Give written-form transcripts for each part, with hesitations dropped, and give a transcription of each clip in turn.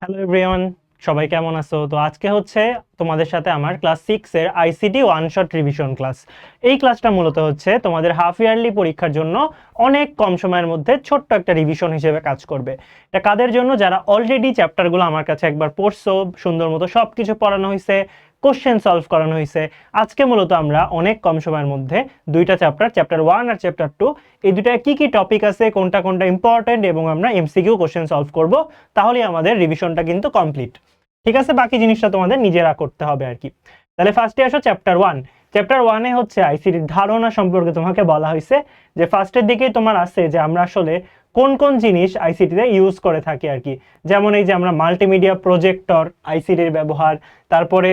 Hello everyone, সবাই কেমন আছো? তো আজকে হচ্ছে তোমাদের সাথে আমার ক্লাস 6 এর ICT one shot revision class. এই ক্লাসটা মূলত হচ্ছে তোমাদের হাফ ইয়ারলি পরীক্ষার জন্য অনেক কম সময়ের মধ্যে ছোট্ট একটা রিভিশন হিসেবে কাজ করবে। এটা কাদের জন্য? যারা অলরেডি চ্যাপ্টারগুলো আমার কাছে একবার পড়ছো, সুন্দর মতো সব কিছু পড়ানো হয়েছে, কোশ্চেন সলভ করানো হয়েছে। আজকে মূলত আমরা অনেক কম সময়ের মধ্যে দুইটা চ্যাপ্টার 1 আর চ্যাপ্টার 2, এই দুটায় কি কি টপিক আছে, কোনটা কোনটা ইম্পর্টেন্ট, এবং আমরা এমসিকিউ কোশ্চেন সলভ করব। তাহলেই আমাদের রিভিশনটা কিন্তু কমপ্লিট। ঠিক আছে, বাকি জিনিসটা তোমাদের নিজেরা করতে হবে আর কি। তাহলে ফার্স্টে আসো চ্যাপ্টার 1। চ্যাপ্টার 1-এ হচ্ছে আইসিটির ধারণা সম্পর্কে তোমাকে বলা হয়েছে, যে ফার্স্টের দিকেই তোমার আছে যে আমরা আসলে কোন কোন জিনিস আইসিটিতে ইউজ করে থাকি আর কি। যেমন এই যে আমরা মাল্টিমিডিয়া প্রজেক্টর আইসিটির ব্যবহার, তারপরে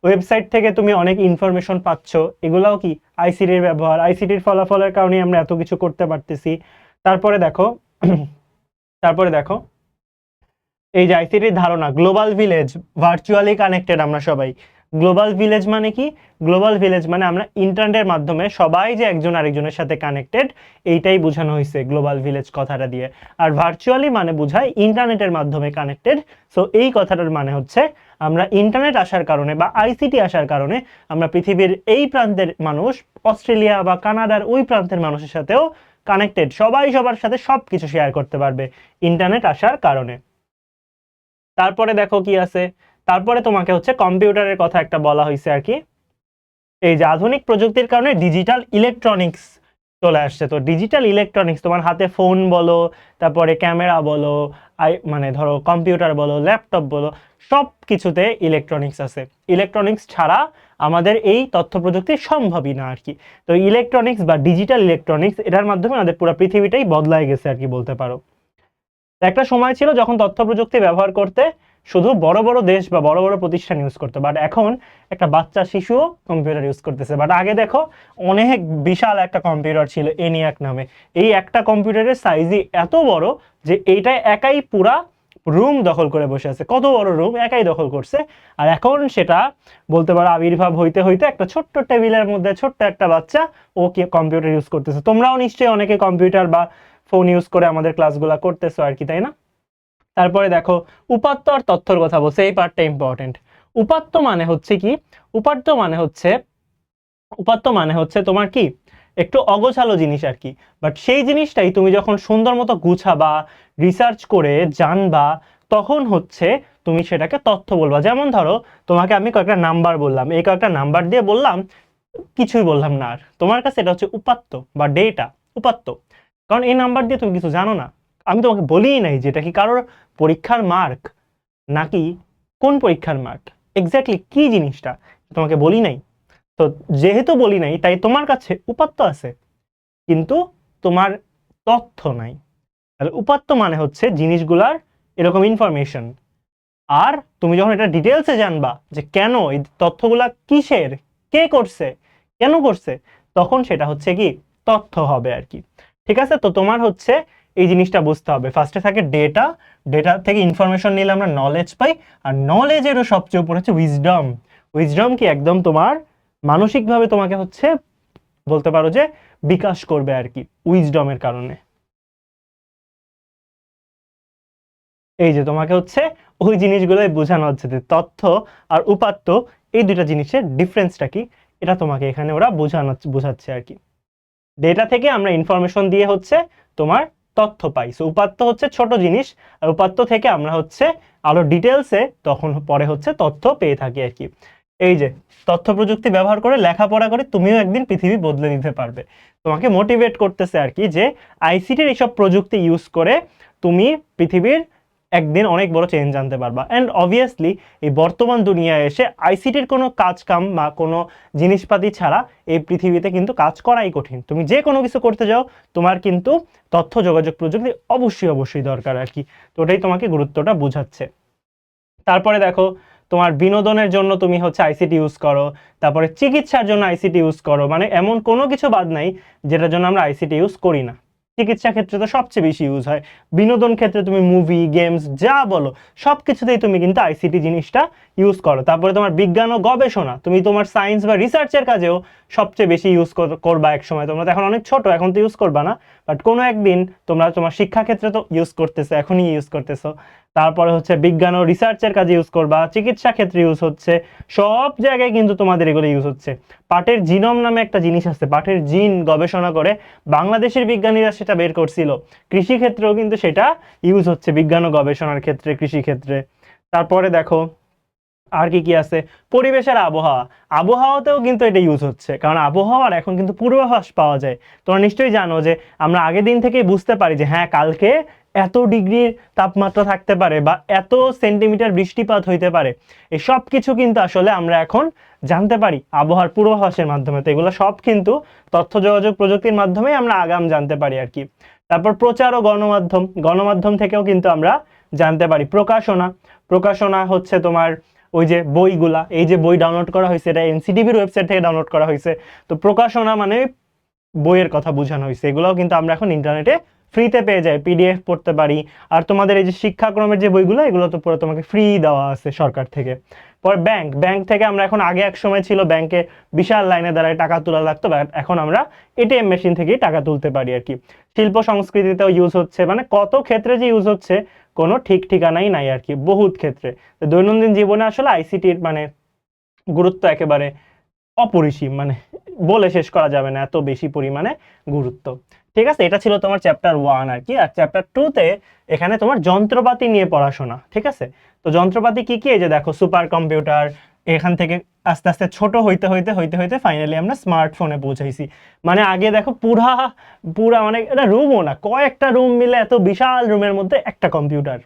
ওয়েবসাইট থেকে তুমি অনেক ইনফরমেশন পাচ্ছ, এগুলাও কি আইসিটির ব্যবহার। আইসিটির ফলাফলের কারণে আমরা এত কিছু করতে পারতেছি। তারপরে দেখো তারপরে দেখো এই যে আইসিটির ধারণা, গ্লোবাল ভিলেজ, ভার্চুয়ালি কানেক্টেড আমরা সবাই। গ্লোবাল ভিলেজ মানে কি? গ্লোবাল ভিলেজ মানে আমরা ইন্টারনেটের মাধ্যমে সবাই যে একজন আরেকজনের সাথে কানেক্টেড, এইটাই বোঝানো হয়েছে গ্লোবাল ভিলেজ কথাটা দিয়ে। আর ভার্চুয়ালি মানে বোঝায় ইন্টারনেটের মাধ্যমে কানেক্টেড। সো এই কথাটার মানে হচ্ছে আমরা ইন্টারনেট আসার কারণে বা আইসিটি আসার কারণে আমরা পৃথিবীর এই প্রান্তের মানুষ, অস্ট্রেলিয়া বা কানাডার ওই প্রান্তের মানুষের সাথেও কানেক্টেড, সবাই সবার সাথে সব কিছু শেয়ার করতে পারবে ইন্টারনেট আসার কারণে। তারপরে দেখো কি আছে, তারপরে তোমাকে হচ্ছে কম্পিউটারের কথা একটা বলা হয়েছে আর কি। এই যে আধুনিক প্রযুক্তির কারণে ডিজিটাল ইলেকট্রনিক্স চলে আসছে। তো ডিজিটাল ইলেকট্রনিক্স তোমার হাতে ফোন বলো, তারপরে ক্যামেরা বলো, মানে ধরো কম্পিউটার বলো, ল্যাপটপ বলো, সব কিছুতে ইলেকট্রনিক্স আছে। ইলেকট্রনিক্স ছাড়া আমাদের এই তথ্য প্রযুক্তি সম্ভবই না আর কি। তো ইলেকট্রনিক্স বা ডিজিটাল ইলেকট্রনিক্স, এটার মাধ্যমে আমাদের পুরো পৃথিবীটাই বদলায় গেছে আর কি বলতে পারো। একটা সময় ছিল যখন তথ্য প্রযুক্তি ব্যবহার করতে শুধু বড় বড় দেশ বা বড় বড় প্রতিষ্ঠান ইউজ করতো, বাট এখন একটা বাচ্চা শিশুও কম্পিউটার ইউজ করতেছে। বাট আগে দেখো, অনেক বিশাল একটা কম্পিউটার ছিল এনিয়াক নামে। এই একটা কম্পিউটারের সাইজই এত বড় যে এইটা একাই পুরা রুম দখল করে বসে আছে। কত বড় রুম একাই দখল করছে। আর এখন সেটা বলতে পারো আবির্ভাব হইতে হইতে একটা ছোট্ট টেবিলের মধ্যে ছোট্ট একটা বাচ্চা ও কি কম্পিউটার ইউজ করতেছে। তোমরাও নিশ্চয়ই অনেকে কম্পিউটার বা ফোন ইউজ করে আমাদের ক্লাসগুলো করতেছো আর কি, তাই না? তারপরে দেখো উপাত্ত আর তথ্যর কথা বলছে, এই পার্টটা ইম্পর্টেন্ট। উপাত্ত মানে হচ্ছে কি? উপাত্ত মানে হচ্ছে উপাত্ত মানে হচ্ছে তোমার কি একটু অগোছালো জিনিস আর কি। বাট সেই জিনিসটাই তুমি যখন সুন্দর মতো গুছাবা, রিসার্চ করে জানবা, তখন হচ্ছে তুমি সেটাকে তথ্য বলবা। যেমন ধরো, তোমাকে আমি কয়েকটা নাম্বার বললাম, এই কয়েকটা নাম্বার দিয়ে বললাম, কিছুই বললাম না, আর তোমার কাছে এটা হচ্ছে উপাত্ত বা ডেটা, উপাত্ত। কারণ এই নাম্বার দিয়ে তুমি কিছু জানো না, আমি তোমাকে বলিই নাই যে এটা কি কারোর পরীক্ষার মার্ক নাকি কোন পরীক্ষার মার্ক, এক্স্যাক্টলি কি জিনিসটা তোমাকে বলি নাই। তো যেহেতু বলি নাই, তাই তোমার কাছে উপাত্ত আছে কিন্তু তোমার তথ্য নাই। তাহলে উপাত্ত মানে হচ্ছে জিনিসগুলার এরকম ইনফরমেশন। আর তুমি যখন এটা ডিটেলসে জানবা যে কেন এই তথ্যগুলা কিসের, কে করছে, কেন করছে, তখন সেটা হচ্ছে কি তথ্য হবে আর কি। ঠিক আছে, তো তোমার হচ্ছে এই জিনিসটা বুঝতে হবে। ফার্স্টে থাকে ডেটা, ডেটা থেকে ইনফরমেশন নিলে আমরা নলেজ পাই। আর নলেজেরও সবচেয়ে উপর হচ্ছে উইজডম। উইজডম কি একদম তোমার মানসিকভাবে তোমাকে হচ্ছে বলতে পারো যে বিকাশ করবে আর কি উইজডমের কারণে। এই যে তোমাকে হচ্ছে ওই জিনিসগুলোই বোঝানো হচ্ছে যে তথ্য আর উপাত্ত, এই দুইটা জিনিসের ডিফারেন্সটা কি, এটা তোমাকে এখানে ওরা বোঝাচ্ছে আর কি। ডেটা থেকে আমরা ইনফরমেশন দিয়ে হচ্ছে তোমার তথ্য পাই। সো উপাত্ত হচ্ছে ছোট জিনিস, আর উপাত্ত থেকে আমরা হচ্ছে আরো ডিটেলসে তখন পরে হচ্ছে তথ্য পেয়ে থাকি আর কি। এই যে তথ্য প্রযুক্তি ব্যবহার করে লেখাপড়া করে তুমিও একদিন পৃথিবী বদলে দিতে পারবে। তোমাকে মোটিভেট করতেছে আর কি, যে আইসিটির এইসব প্রযুক্তি ইউজ করে তুমি পৃথিবীর একদিন অনেক বড় চেঞ্জ আনতে পারবা। অ্যান্ড অবভিয়াসলি এই বর্তমান দুনিয়ায় এসে আইসিটির কোনো কাজ কাম বা কোনো জিনিসপাতি ছাড়া এই পৃথিবীতে কিন্তু কাজ করাই কঠিন। তুমি যে কোনো কিছু করতে যাও, তোমার কিন্তু তথ্য যোগাযোগ প্রযুক্তি অবশ্যই অবশ্যই দরকার আর কি। তো ওটাই তোমাকে গুরুত্বটা বুঝাচ্ছে। তারপরে দেখো, তোমার বিনোদনের জন্য তুমি হচ্ছে আইসিটি ইউজ করো, তারপরে চিকিৎসার জন্য আইসিটি ইউজ করো, মানে এমন কোনো কিছু বাদ নাই যেটার জন্য আমরা আইসিটি ইউজ করি না। চিকিৎসা ক্ষেত্রে তো সবচেয়ে বেশি ইউজ হয়। বিনোদন ক্ষেত্রে তুমি মুভি, গেমস যা বলো, সব কিছুতেই তুমি কিন্তু আইসিটি জিনিসটা ইউজ করো। তারপরে তোমার বিজ্ঞান ও গবেষণা, তুমি তোমার সায়েন্স বা রিসার্চের কাজেও সবচেয়ে বেশি ইউজ করবা এক সময়। তোমরা তো এখন অনেক ছোট, এখন তো ইউজ করবা না, বাট কোনো একদিন তোমরা তোমার শিক্ষা ক্ষেত্রে তো ইউজ করতেছো, এখনই ইউজ করতেছো। তারপরে হচ্ছে বিজ্ঞান ও রিসার্চের কাজে ইউজ করবা, চিকিৎসা ক্ষেত্রে ইউজ হচ্ছে, সব জায়গায় কিন্তু তোমাদের এগুলো ইউজ হচ্ছে। পাটের জিনোম নামে একটা জিনিস আছে, পাটের জিন গবেষণা করে বাংলাদেশের বিজ্ঞানীরা সেটা বের করছিল। কৃষি ক্ষেত্রেও কিন্তু সেটা ইউজ হচ্ছে, বিজ্ঞান ও গবেষণার ক্ষেত্রে, কৃষি ক্ষেত্রে। তারপরে দেখো আর কি কি আছে, পরিবেশের আবহাওয়া, আবহাওয়াতেও কিন্তু এটা ইউজ হচ্ছে, কারণ আবহাওয়ার এখন কিন্তু পূর্বাভাস পাওয়া যায়। তোমরা নিশ্চয়ই জানো যে আমরা আগের দিন থেকেই বুঝতে পারি যে হ্যাঁ কালকে এত ডিগ্রির তাপমাত্রা থাকতে পারে বা এত সেন্টিমিটার বৃষ্টিপাত হইতে পারে। এই সব কিছু কিন্তু আসলে আমরা এখন জানতে পারি আবহাওয়ার পূর্বাভাসের মাধ্যমে। তো এগুলো সব কিন্তু তথ্য যোগাযোগ প্রযুক্তির মাধ্যমে আমরা আগাম জানতে পারি আর কি। তারপর প্রচার ও গণমাধ্যম, গণমাধ্যম থেকেও কিন্তু আমরা জানতে পারি। প্রকাশনা, প্রকাশনা হচ্ছে তোমার ওই যে বইগুলা, এই যে বই ডাউনলোড করা হয়েছে এটা এনসিটিভির ওয়েবসাইট থেকে ডাউনলোড করা হয়েছে। তো প্রকাশনা মানে বইয়ের কথা বোঝানো হয়েছে, এগুলোও কিন্তু আমরা এখন ইন্টারনেটে ফ্রিতে পেয়ে যাই, পিডিএফ পড়তে পারি। আর তোমাদের এই যে শিক্ষাক্রমের যে বইগুলো, এগুলো তো পুরো তোমাকে ফ্রি দেওয়া আছে সরকার থেকে। পর ব্যাংক, ব্যাংক থেকে আমরা এখন, আগে এক সময় ছিল ব্যাংকে বিশাল লাইনে দাঁড়ায় টাকা তোলা লাগতো, এখন আমরা এটিএম মেশিন থেকেই টাকা তুলতে পারি আর কি। শিল্প সংস্কৃতিতেও ইউজ হচ্ছে, মানে কত ক্ষেত্রে যে ইউজ হচ্ছে কোনো ঠিক ঠিকানাই নাই আর কি, বহুত ক্ষেত্রে। তো দৈনন্দিন জীবনে আসলে আইসিটির মানে গুরুত্ব একেবারে অপরিসীম, মানে বলে শেষ করা যাবে না, এত বেশি পরিমাণে গুরুত্ব। ঠিক আছে, এটা ছিল তোমার চ্যাপ্টার 1 আর কি। আর চ্যাপ্টার 2তে এখানে তোমার যন্ত্রপাতি নিয়ে পড়াশোনা। ঠিক আছে, তো যন্ত্রপাতি কি কি, এই যে দেখো সুপার কম্পিউটার, এখান থেকে আস্তে আস্তে ছোট হইতে হইতে হইতে হইতে ফাইনালি আমরা স্মার্টফোনে পৌঁছাইছি। মানে আগে দেখো পুরা পুরা মানে এটা রুমও না, কয়েকটা রুম মিলে এত বিশাল রুমের মধ্যে একটা কম্পিউটার।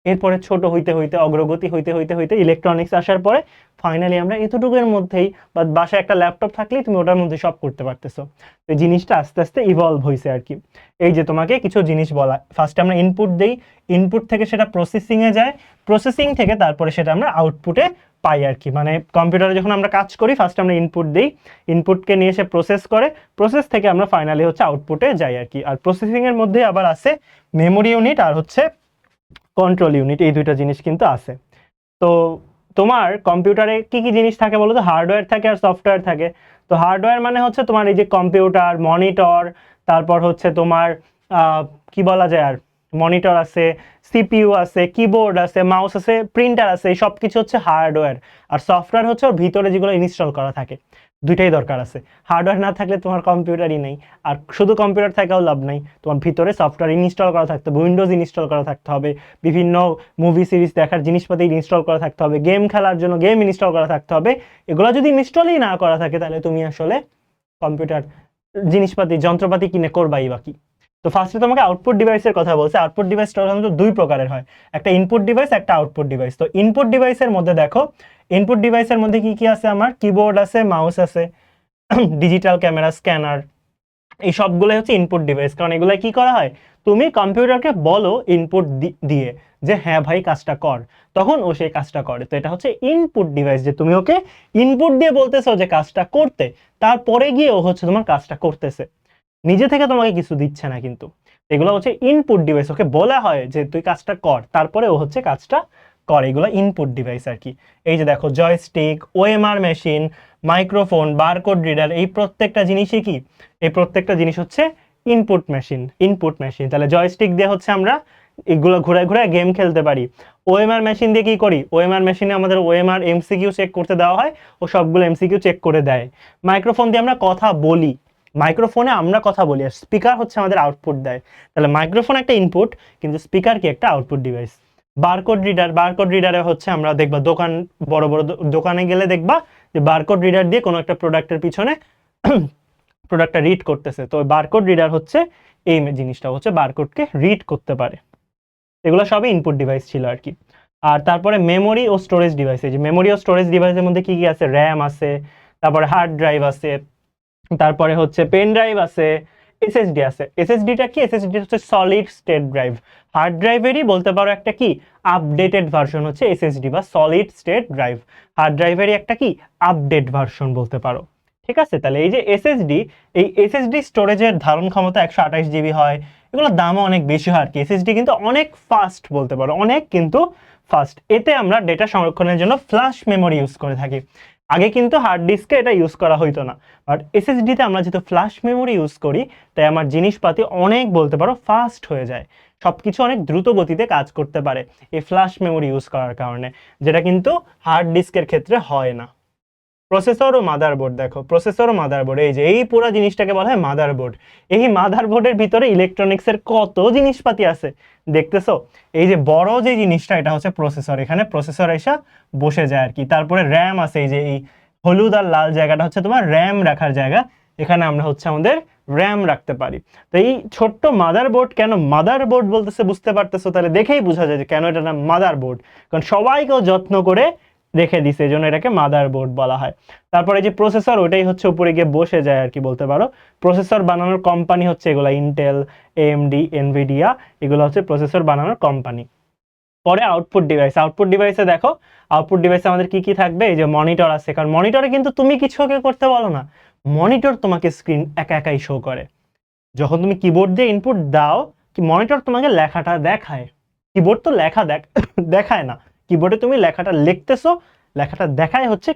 এরপরে ছোট হইতে হইতে অগ্রগতি হইতে হইতে হইতে ইলেকট্রনিক্স আসার পরে ফাইনালি আমরা এতটুকুর মধ্যেই, বা বাসায় একটা ল্যাপটপ থাকলেই তুমি ওটার মধ্যে সব করতে পারতেছো। এই জিনিসটা আস্তে আস্তে ইভলভ হয়েছে আর কি। এই যে তোমাকে কিছু জিনিস বলা, ফার্স্টে আমরা ইনপুট দেই, ইনপুট থেকে সেটা প্রসেসিংয়ে যায়, প্রসেসিং থেকে তারপরে সেটা আমরা আউটপুটে পাই আর কি। মানে কম্পিউটারে যখন আমরা কাজ করি ফার্স্ট আমরা ইনপুট দিই, ইনপুটকে নিয়ে এসে প্রসেস করে, প্রসেস থেকে আমরা ফাইনালি হচ্ছে আউটপুটে যাই আর কি। আর প্রসেসিংয়ের মধ্যে আবার আছে মেমোরি ইউনিট আর হচ্ছে কন্ট্রোল ইউনিট, এই দুইটা জিনিস কিন্তু আছে। তো তোমার কম্পিউটারে কি কি জিনিস থাকে বলো তো? হার্ডওয়্যার থাকে আর সফটওয়্যার থাকে। তো হার্ডওয়্যার মানে হচ্ছে তোমার এই যে কম্পিউটার, মনিটর, তারপর হচ্ছে তোমার কি বলা যায় আর, মনিটর আছে, সিপিইউ আছে, কিবোর্ড আছে, মাউস আছে, প্রিন্টার আছে, এই সব কিছু হচ্ছে হার্ডওয়্যার। আর সফটওয়্যার হচ্ছে ওর ভিতরে যেগুলো ইনস্টল করা থাকে, দুইটাই দরকার আছে। হার্ডওয়্যার না থাকলে তোমার কম্পিউটারই নেই, আর শুধু কম্পিউটার থাকাও লাভ নাই, তোমার ভিতরে সফটওয়্যার ইনস্টল করা থাকতে হবে, উইন্ডোজ ইনস্টল করা থাকতে হবে, বিভিন্ন মুভি সিরিজ দেখার জিনিসপাতি ইনস্টল করা থাকতে হবে, গেম খেলার জন্য গেম ইনস্টল করা থাকতে হবে। এগুলো যদি ইনস্টলই না করা থাকে তাহলে তুমি আসলে কম্পিউটার জিনিসপাতি যন্ত্রপাতি কিনে করবাই বাকি। তো ফার্স্টে তোমাকে আউটপুট ডিভাইসের কথা বলছে। আউটপুট ডিভাইস সাধারণত দুই প্রকারের হয়, একটা ইনপুট ডিভাইস, একটা আউটপুট ডিভাইস। তো ইনপুট ডিভাইসের মধ্যে দেখো, ইনপুট ডিভাইসের মধ্যে কি কি আছে, আমার কিবোর্ড আছে, মাউস আছে, ডিজিটাল ক্যামেরা, স্ক্যানার, এই সবগুলো হচ্ছে ইনপুট ডিভাইস। কারণ এগুলো কি করা হয়, তুমি কম্পিউটারকে বলো ইনপুট দিয়ে যে হ্যাঁ ভাই কাজটা কর, তখন ও সেই কাজটা করে। তো এটা হচ্ছে ইনপুট ডিভাইস, যে তুমি ওকে ইনপুট দিয়ে বলতেছো যে কাজটা করতে, তারপরে গিয়ে ও হচ্ছে তোমার কাজটা করতেছে, নিজে থেকে তোমাকে কিছু দিচ্ছে না কিন্তু। এগুলো হচ্ছে ইনপুট ডিভাইস, ওকে বলা হয় যে তুই কাজটা কর, তারপরে ও হচ্ছে কাজটা করে। এগুলো ইনপুট ডিভাইস আর কি। এই যে দেখো joystick, OMR machine, microphone, barcode reader, এই প্রত্যেকটা জিনিসই কি, এই প্রত্যেকটা জিনিস হচ্ছে ইনপুট মেশিন। ইনপুট মেশিন, তাহলে জয়স্টিক দিয়ে হচ্ছে আমরা এগুলো ঘুরে ঘুরে গেম খেলতে পারি। ওএমআর মেশিন দিয়ে কি করি, ওএমআর মেশিনে আমাদের ওএমআর এমসিকিউ চেক করতে দেওয়া হয়, ও সবগুলো এমসিকিউ চেক করে দেয়। মাইক্রোফোন দিয়ে আমরা কথা বলি, মাইক্রোফোনে আমরা কথা বলি, আর স্পিকার হচ্ছে আমাদের আউটপুট দেয়। তাহলে মাইক্রোফোন একটা ইনপুট, কিন্তু স্পিকার কি একটা output device. Barcode reader, barcode রিডারে হচ্ছে আমরা দেখবা দোকান, বড় বড় দোকানে গেলে দেখবা যে বারকোড রিডার দিয়ে কোনো একটা প্রোডাক্টের পিছনে প্রোডাক্টটা রিড করতেছে। তো বারকোড রিডার হচ্ছে এই জিনিসটা হচ্ছে বারকোডকে রিড করতে পারে। এগুলো সবই ইনপুট ডিভাইস ছিল আর কি। আর তারপরে মেমোরি ও স্টোরেজ ডিভাইস, এই যে মেমোরি ও স্টোরেজ ডিভাইসের মধ্যে কি কি আছে, র্যাম আছে, তারপরে হার্ড ড্রাইভ আছে, তারপরে হচ্ছে পেন ড্রাইভ আছে, এসএসডি আছে। এসএসডিটা কি, এসএসডি হচ্ছে সলিড স্টেট ড্রাইভ। হার্ড ড্রাইভেরই বলতে পারো একটা কি আপডেটেড ভার্সন হচ্ছে এসএসডি বা সলিড স্টেট ড্রাইভ। হার্ড ড্রাইভেরই একটা কি আপডেট ভার্সন বলতে পারো। ঠিক আছে, তাহলে এই যে এসএসডি, এই এসএসডি স্টোরেজের ধারণ ক্ষমতা 128 জিবি হয়, এগুলোর দামও অনেক বেশি হয় আর কি। এসএসডি কিন্তু অনেক ফাস্ট বলতে পারো, অনেক কিন্তু ফাস্ট। এতে আমরা ডেটা সংরক্ষণের জন্য ফ্ল্যাশ মেমোরি ইউজ করে থাকি। আগে কিন্তু হার্ড ডিস্কে এটা ইউজ করা হইতো না, বাট এসএসডিতে আমরা যেহেতু ফ্ল্যাশ মেমোরি ইউজ করি, তাই আমার জিনিসপাতি অনেক বলতে পারো ফাস্ট হয়ে যায়, সব কিছু অনেক দ্রুত গতিতে কাজ করতে পারে এই ফ্ল্যাশ মেমোরি ইউজ করার কারণে, যেটা কিন্তু হার্ড ডিস্কের ক্ষেত্রে হয় না। প্রসেসর ও মাদারবোর্ড, দেখো প্রসেসর ও মাদারবোর্ড, এই যে এই পুরো জিনিসটাকে বলা হয় মাদারবোর্ড। এই মাদারবোর্ডের ভিতরে ইলেকট্রনিক্সের কত জিনিসপাতি আছে দেখতেছো। এই যে বড় যে জিনিসটা এটা হচ্ছে প্রসেসর, এখানে প্রসেসর এসে বসে যায় আর কি। তারপরে র্যাম আছে, এই যে এই হলুদ আর লাল জায়গাটা হচ্ছে তোমার র্যাম রাখার জায়গা, এখানে আমরা হচ্ছে আমাদের র্যাম রাখতে পারি। তো এই ছোট্ট মাদারবোর্ড, কেন মাদারবোর্ড বলতেছে বুঝতে পারতেছো, তাহলে দেখেই বোঝা যায় যে কেন এটা নাম মাদারবোর্ড, কারণ সবাইকেও যত্ন করে রেখে দিছে, এই জন্য এটাকে মাদারবোর্ড বলা হয়। তারপরে যে প্রসেসর, ওটাই হচ্ছে উপরে গিয়ে বসে যায় আর কি বলতে পারো। প্রসেসর বানানোর কোম্পানি হচ্ছে এগুলা ইন্টেল, এএমডি, এনভিডিয়া, এগুলো হচ্ছে প্রসেসর বানানোর কোম্পানি। পরে আউটপুট ডিভাইস, আউটপুট ডিভাইসে দেখো আউটপুট ডিভাইসে আমাদের কি কি থাকবে, এই যে মনিটর আছে, কারণ মনিটরে কিন্তু তুমি কিছু করতে বলো না, মনিটর তোমাকে স্ক্রিন একা একাই শো করে। যখন তুমি কিবোর্ড দিয়ে ইনপুট দাও, কি মনিটর তোমাকে লেখাটা দেখায়, কিবোর্ড তো লেখা দেখায় না, কিবোর্ডে তুমি লেখাটা লিখতেছো, লেখাটা দেখায় হচ্ছে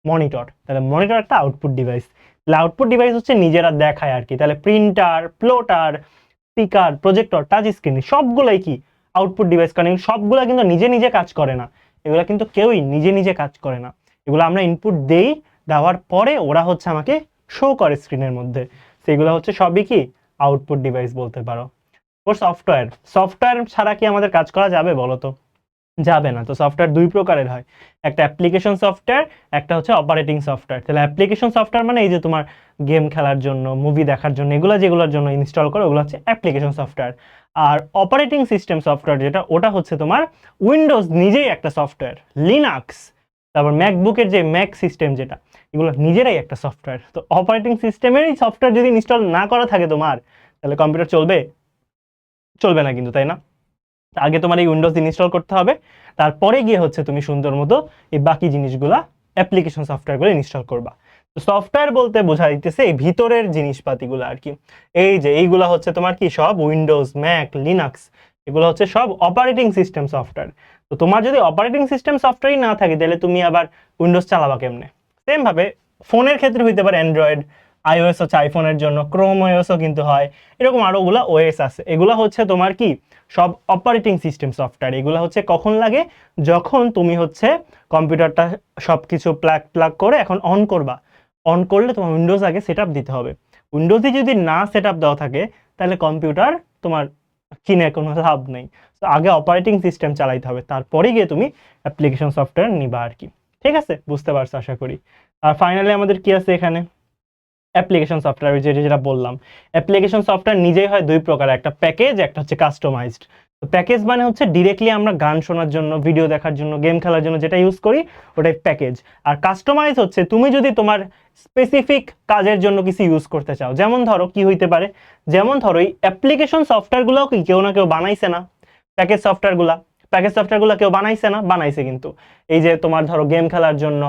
মনিটর, তাহলে মনিটর একটা আউটপুট ডিভাইস। তাহলে আউটপুট ডিভাইস হচ্ছে নিজেরা দেখায় আর কি। তাহলে printer, plotter, speaker, projector, touch screen সবগুলাই কি আউটপুট ডিভাইস, কারণ সবগুলা কিন্তু নিজে নিজে কাজ করে না, এগুলা কিন্তু কেউই নিজে নিজে কাজ করে না, এগুলো আমরা ইনপুট দেই, দেওয়ার পরে ওরা হচ্ছে আমাকে শো করে স্ক্রিনের মধ্যে, সেগুলো হচ্ছে সবই কি আউটপুট ডিভাইস বলতে পারো। সফটওয়্যার, সফটওয়্যার ছাড়া কি আমাদের কাজ করা যাবে বলো তো, যাবে না। তো সফটওয়্যার দুই প্রকারের হয়, একটা অ্যাপ্লিকেশন সফটওয়্যার, একটা হচ্ছে অপারেটিং সফটওয়্যার। তাহলে অ্যাপ্লিকেশন সফটওয়্যার মানে এই যে তোমার গেম খেলার জন্য, মুভি দেখার জন্য, এগুলো যেগুলোর জন্য ইনস্টল করো ওগুলো হচ্ছে অ্যাপ্লিকেশন সফটওয়্যার। আর অপারেটিং সিস্টেম সফটওয়্যার যেটা, ওটা হচ্ছে তোমার উইন্ডোজ নিজেই একটা সফটওয়্যার, লিনাক্স, তারপর ম্যাকবুকের যে ম্যাক সিস্টেম যেটা, এগুলো নিজেরাই একটা সফটওয়্যার। তো অপারেটিং সিস্টেমেরই সফটওয়্যার যদি ইনস্টল না করা থাকে তোমার, তাহলে কম্পিউটার চলবে? চলবে না কিন্তু, তাই না? আগে তোমার এই উইন্ডোজ ইনস্টল করতে হবে, তারপরে গিয়ে হচ্ছে তুমি সুন্দর মতো এই বাকি জিনিসগুলা অ্যাপ্লিকেশন সফটওয়্যারগুলো ইনস্টল করবা। তো সফটওয়্যার বলতে বোঝা দিতেছে এই ভিতরের জিনিসপাতিগুলো আর কি। এই যে এইগুলা হচ্ছে তোমার কি সব উইন্ডোজ, ম্যাক, লিনাক্স, এগুলো হচ্ছে সব অপারেটিং সিস্টেম সফটওয়্যার। তো তোমার যদি অপারেটিং সিস্টেম সফটওয়্যারই না থাকে, তাহলে তুমি আবার উইন্ডোজ চালাবা কেমনে? সেম ভাবে ফোনের ক্ষেত্রে হইতে পারে অ্যান্ড্রয়েড, আইওএস হচ্ছে আইফোনের জন্য, ক্রোম ওএসও কিন্তু হয়, এরকম আরো ওগুলা ওএস আছে, এগুলা হচ্ছে তোমার কি সব অপারেটিং সিস্টেম সফটওয়্যার। এগুলো হচ্ছে কখন লাগে, যখন তুমি হচ্ছে কম্পিউটারটা সব কিছু প্লাগ করে এখন অন করবা, অন করলে তোমার উইন্ডোজ আগে সেট দিতে হবে। উইন্ডোজে যদি না সেট দেওয়া থাকে, তাহলে কম্পিউটার তোমার কিনে কোনো লাভ নেই। তো আগে অপারেটিং সিস্টেম চালাইতে হবে, তারপরে গিয়ে তুমি অ্যাপ্লিকেশন সফটওয়্যার নিবা আর কি। ঠিক আছে, বুঝতে পারছো আশা করি। আর ফাইনালি আমাদের কি আছে এখানে, অ্যাপ্লিকেশন সফটওয়্যার, যেটা বললাম অ্যাপ্লিকেশন সফটওয়্যার নিজেই হয় দুই প্রকার, একটা প্যাকেজ, একটা হচ্ছে কাস্টমাইজড। তো প্যাকেজ মানে হচ্ছে ডিরেক্টলি আমরা গান শোনার জন্য, ভিডিও দেখার জন্য, গেম খেলার জন্য যেটা ইউজ করি ওটাই প্যাকেজ। আর কাস্টমাইজ হচ্ছে তুমি যদি তোমার স্পেসিফিক কাজের জন্য কিছু ইউজ করতে চাও, যেমন ধরো কি হইতে পারে, যেমন ধরো এই অ্যাপ্লিকেশন সফটওয়্যারগুলোও কি কেউ না কেউ বানাইছে না, প্যাকেজ সফটওয়্যারগুলো কেউ বানাইছে না, বানাইছে কিন্তু। এই যে তোমার ধরো গেম খেলার জন্য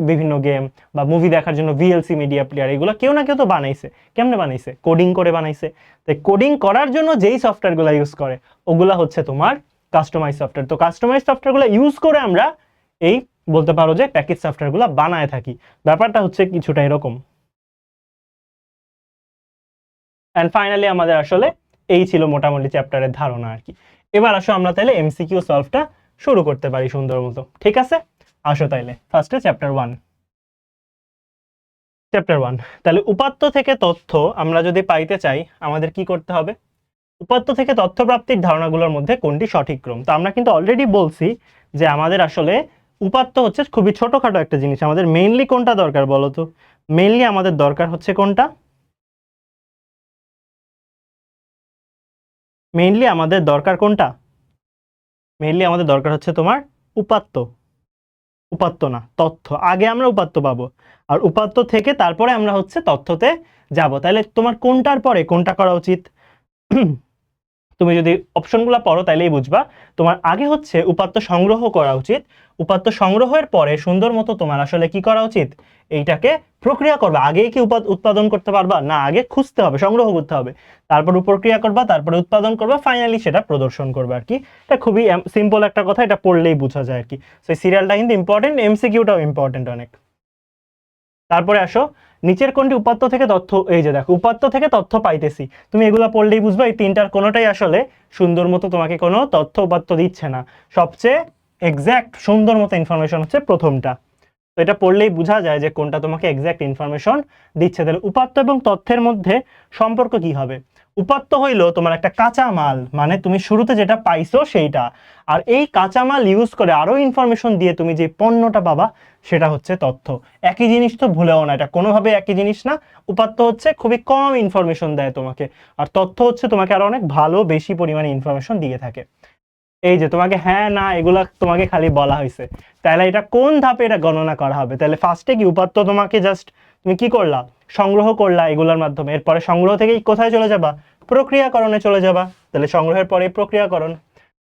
বিভিন্ন গেম বা মুভি দেখার জন্য ভিএলসি মিডিয়া প্লেয়ার, এগুলো কেউ না কেউ তো বানাইছে। কেমনে বানাইছে? কোডিং করে বানাইছে। তাই কোডিং করার জন্য যেই সফটওয়্যারগুলো ইউজ করে ওগুলা হচ্ছে তোমার কাস্টমাইজ সফটওয়্যার। তো কাস্টমাইজ সফটওয়্যারগুলো ইউজ করে আমরা এই বলতে পারো যে প্যাকেজ সফটওয়্যারগুলো বানায় থাকি। ব্যাপারটা হচ্ছে কিছুটা এরকম। অ্যান্ড ফাইনালি আমাদের আসলে এই ছিল মোটামুটি চ্যাপ্টারের ধারণা আর কি। এবার আসো আমরা তাহলে এমসিকিউ সলভটা শুরু করতে পারি সুন্দর মতো। ঠিক আছে, আসো তাইলে ফার্স্টে চ্যাপ্টার 1। চ্যাপ্টার 1, তাহলে উপাত্ত থেকে তথ্য আমরা যদি পাইতে চাই আমাদের কি করতে হবে? উপাত্ত থেকে তথ্য প্রাপ্তির ধারণাগুলোর মধ্যে কোনটি সঠিক ক্রম? তো আমরা কিন্তু অলরেডি বলছি যে আমাদের আসলে উপাত্ত হচ্ছে খুবই ছোটখাটো একটা জিনিস, আমাদের মেইনলি কোনটা দরকার বলো তো? মেইনলি আমাদের দরকার হচ্ছে কোনটা? মেইনলি আমাদের দরকার কোনটা? মেইনলি আমাদের দরকার হচ্ছে তোমার উপাত্ত। উপাত্ত না, তথ্য। আগে আমরা উপাত্ত পাবো, আর উপাত্ত থেকে তারপরে আমরা হচ্ছে তথ্যতে যাব। তাহলে তোমার কোনটার পরে কোনটা করা উচিত? তুমি যদি অপশনগুলো পড়ো তাইলেই বুঝবা। তোমার আগে হচ্ছে উপাত্ত সংগ্রহ করা উচিত, উপাত্ত সংগ্রহের পরে সুন্দর মতো তোমার আসলে কি করা উচিত? এইটাকে প্রক্রিয়া করবা। আগেই কি উৎপাদন করতে পারবা না? আগে খুঁজতে হবে, সংগ্রহ করতে হবে, তারপর প্রক্রিয়া করবা, তারপরে উৎপাদন করবা, ফাইনালি সেটা প্রদর্শন করবে আর কি। এটা খুবই সিম্পল একটা কথা, এটা পড়লেই বোঝা যায় আর কি। সো এই সিরিয়ালটা কিন্তু ইম্পর্টেন্ট, এমসিকিউটাও ইম্পর্টেন্ট অনেক। তারপরে আসো, নিচের কোনটি উপাত্ত থেকে তথ্য, এই যে দেখো উপাত্ত থেকে তথ্য পাইতেছি, তুমি এগুলা পড়লেই বুঝবে এই তিনটার কোনোটাই আসলে সুন্দর মতো তোমাকে কোনো তথ্য উপাত্ত দিচ্ছে না। সবচেয়ে এক্স্যাক্ট সুন্দর মতো ইনফরমেশন হচ্ছে প্রথমটা। তো এটা পড়লেই বোঝা যায় যে কোনটা তোমাকে এক্স্যাক্ট ইনফরমেশন দিচ্ছে। তাহলে উপাত্ত এবং তথ্যের মধ্যে সম্পর্ক কি হবে? উপাত্ত হইলো তোমার একটা কাঁচা মাল, মানে তুমি শুরুতে যেটা পাইছো সেইটা, আর এই কাঁচা মাল ইউজ করে আরো ইনফরমেশন দিয়ে তুমি যে পণ্যটা পাবা সেটা হচ্ছে তথ্য। একই জিনিস তো ভুলেও না, এটা কোনোভাবে একই জিনিস না। উপাত্ত হচ্ছে খুবই কম ইনফরমেশন দেয় তোমাকে, আর তথ্য হচ্ছে তোমাকে আরো অনেক ভালো বেশি পরিমাণে ইনফরমেশন দিয়ে থাকে। এই যে তোমাকে হ্যাঁ না এগুলা তোমাকে খালি বলা হয়েছে, তাহলে এটা কোন ধাপে এটা গণনা করা হবে? তাহলে ফার্স্টে কি উপাত্ত তোমাকে জাস্ট তুমি কি করলা, সংগ্রহ করলা এগুলোর মাধ্যমে, এরপরে সংগ্রহ থেকে কোথায় চলে যাবা? প্রক্রিয়াকরণে চলে যাবা। তাহলে সংগ্রহের পরে প্রক্রিয়াকরণ।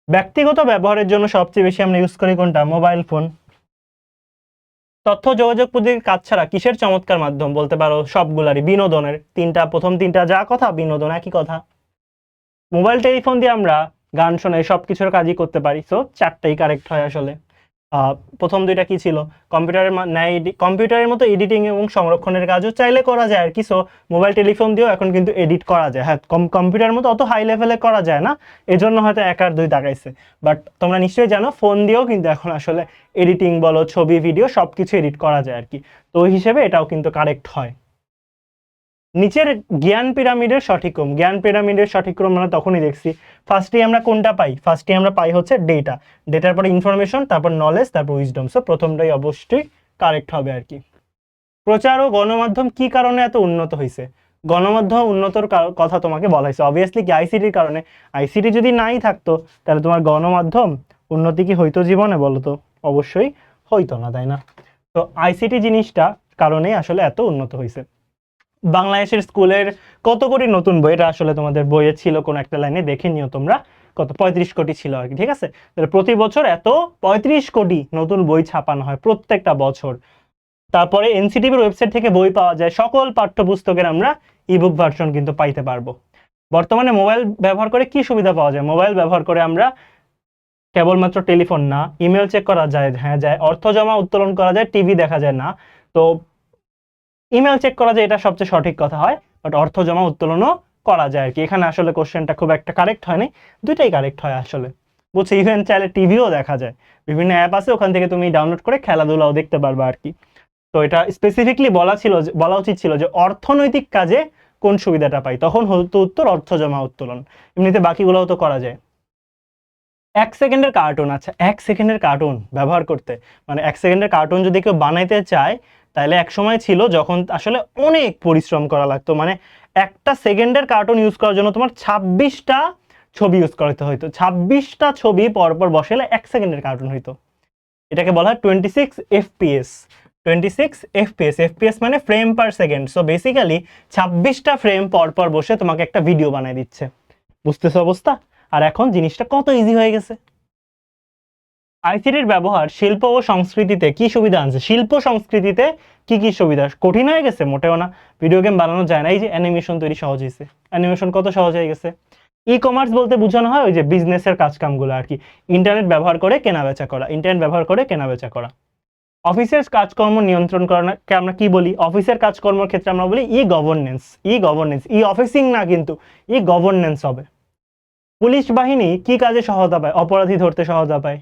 ব্যক্তিগত ব্যবহারের জন্য সবচেয়ে বেশি আমরা ইউজ করি কোনটা? Mobile phone. তথ্য যোগাযোগ প্রযুক্তির কাজ ছাড়া কিসের চমৎকার মাধ্যম? বলতে পারো সবগুলারই, বিনোদনের। প্রথম তিনটা যা কথা, বিনোদন একই কথা। মোবাইল টেলিফোন দিয়ে আমরা গান শোনাই, সবকিছুর কাজই করতে পারি, সো চারটাই কারেক্ট হয় আসলে। প্রথম দুইটা কি ছিল? কম্পিউটারের মতো এডিটিং এবং সংরক্ষণের কাজও চাইলে করা যায় আর কি। সো মোবাইল টেলিফোন দিয়েও এখন কিন্তু এডিট করা যায়। হ্যাঁ, কম্পিউটারের মতো অত হাই লেভেলে করা যায় না, এজন্য হয়তো 1 আর 2 দাগাইছে। বাট তোমরা নিশ্চয়ই জানো ফোন দিয়েও কিন্তু এখন আসলে এডিটিং বলো, ছবি ভিডিও সব কিছু এডিট করা যায় আর কি। তো ওই হিসেবে এটাও কিন্তু কারেক্ট হয়। নিচের জ্ঞান পিরামিডের সঠিক ক্রম। জ্ঞান পিরামিডের সঠিক ক্রম আমরা তখনই দেখছি, ফার্স্টেই আমরা কোনটা পাই? ফার্স্টেই আমরা পাই হচ্ছে ডেটা, ডেটার পরে ইনফরমেশন, তারপর নলেজ, তারপর উইজডম। সো প্রথমটাই অবশ্যই কারেক্ট হবে আর কি। প্রচার ও গণমাধ্যম কি কারণে এত উন্নত হয়েছে? গণমাধ্যম উন্নতর কথা তোমাকে বলা হয়েছে অবভিয়াসলি কি আইসিটির কারণে। আইসিটি যদি নাই থাকতো তাহলে তোমার গণমাধ্যম উন্নতি কি হইতো জীবনে? বলো তো, অবশ্যই হইতো না, তাই না? তো আইসিটি জিনিসটা কারণেই আসলে এত উন্নত হয়েছে। বাংলাদেশের স্কুলের কত কোটি নতুন বই? এটা আসলে তোমাদের বইয়ে ছিল কোন একটা লাইনে, দেখে নিও তোমরা। কত? 35 কোটি ছিল আর কি, ঠিক আছে? তাহলে প্রতি বছর এত 35 কোটি নতুন বই ছাপানো হয় প্রত্যেকটা বছর। তারপরে এনসিটিভির ওয়েবসাইট থেকে বই পাওয়া যায়, সকল পাঠ্যপুস্তকের আমরা ইবুক ভার্সন কিন্তু পাইতে পারবো। বর্তমানে মোবাইল ব্যবহার করে কি সুবিধা পাওয়া যায়? মোবাইল ব্যবহার করে আমরা কেবলমাত্র টেলিফোন না, ইমেল চেক করা যায়, হ্যাঁ যায়, অর্থ জমা উত্তোলন করা যায়, টিভি দেখা যায় না। তো ইমেল চেক করা যায়, এটা সবচেয়ে সঠিক কথা হয়, বাট অর্থ জমা উত্তোলনও করা যায় আর কি। এখানে আসলে কোশ্চেনটা খুব একটা কারেক্ট হয়নি, দুইটাই কারেক্ট হয় আসলে। বলছে ইভেন চাইলে টিভিও দেখা যায়, বিভিন্ন অ্যাপ আছে ওখান থেকে তুমি ডাউনলোড করে খেলাধুলাও দেখতে পারবে আর কি। তো এটা স্পেসিফিকলি বলা উচিত ছিল যে অর্থনৈতিক কাজে কোন সুবিধাটা পাই, তখন হতো উত্তর অর্থ জমা উত্তোলন। এমনিতে বাকিগুলোও তো করা যায়। 1 সেকেন্ডের কার্টুন, আচ্ছা 1 সেকেন্ডের কার্টুন ব্যবহার করতে, মানে 1 সেকেন্ডের কার্টুন যদি কেউ বানাইতে চায় তাহলে এক সময় ছিল যখন আসলে অনেক পরিশ্রম করা লাগতো, মানে একটা সেকেন্ডের কার্টুন ইউজ করার জন্য তোমার 26টা ছবি ইউজ করতে হইতো, 26টা ছবি পরপর বসালে 1 সেকেন্ডের কার্টুন হইতো। এটাকে বলা হয় 26 এফপিএস। 26 এফপিএস, এফপিএস মানে frame per second. So basically 26টা ফ্রেম পরপর বসে তোমাকে একটা ভিডিও বানাই দিচ্ছে। বুঝতেছো অবস্থা? আর এখন জিনিসটা কত ইজি হয়ে গেছে। আইসিটির ব্যবহার শিল্প ও সংস্কৃতিতে কি সুবিধা আনছে? শিল্প সংস্কৃতিতে কি কি সুবিধা? কঠিন হয়ে গেছে? মোটেও না। ভিডিও গেম বানানো যায় না, এই যে অ্যানিমেশন তৈরি সহজ হয়েছে, অ্যানিমেশন কত সহজ হয়ে গেছে। ই কমার্স বলতে বোঝানো হয় ওই যে বিজনেসের কাজকামগুলো আর কি, ইন্টারনেট ব্যবহার করে কেনাবেচা করা, ইন্টারনেট ব্যবহার করে কেনাবেচা করা। অফিসের কাজকর্ম নিয়ন্ত্রণ করাকে আমরা কি বলি? অফিসের কাজকর্মের ক্ষেত্রে আমরা বলি ই গভর্নেন্স। ই গভর্নেন্স, ই অফিসিং না কিন্তু, ই গভর্নেন্স হবে। পুলিশ বাহিনী কি কাজে সহায়তা পায়? অপরাধী ধরতে সহায়তা পায়।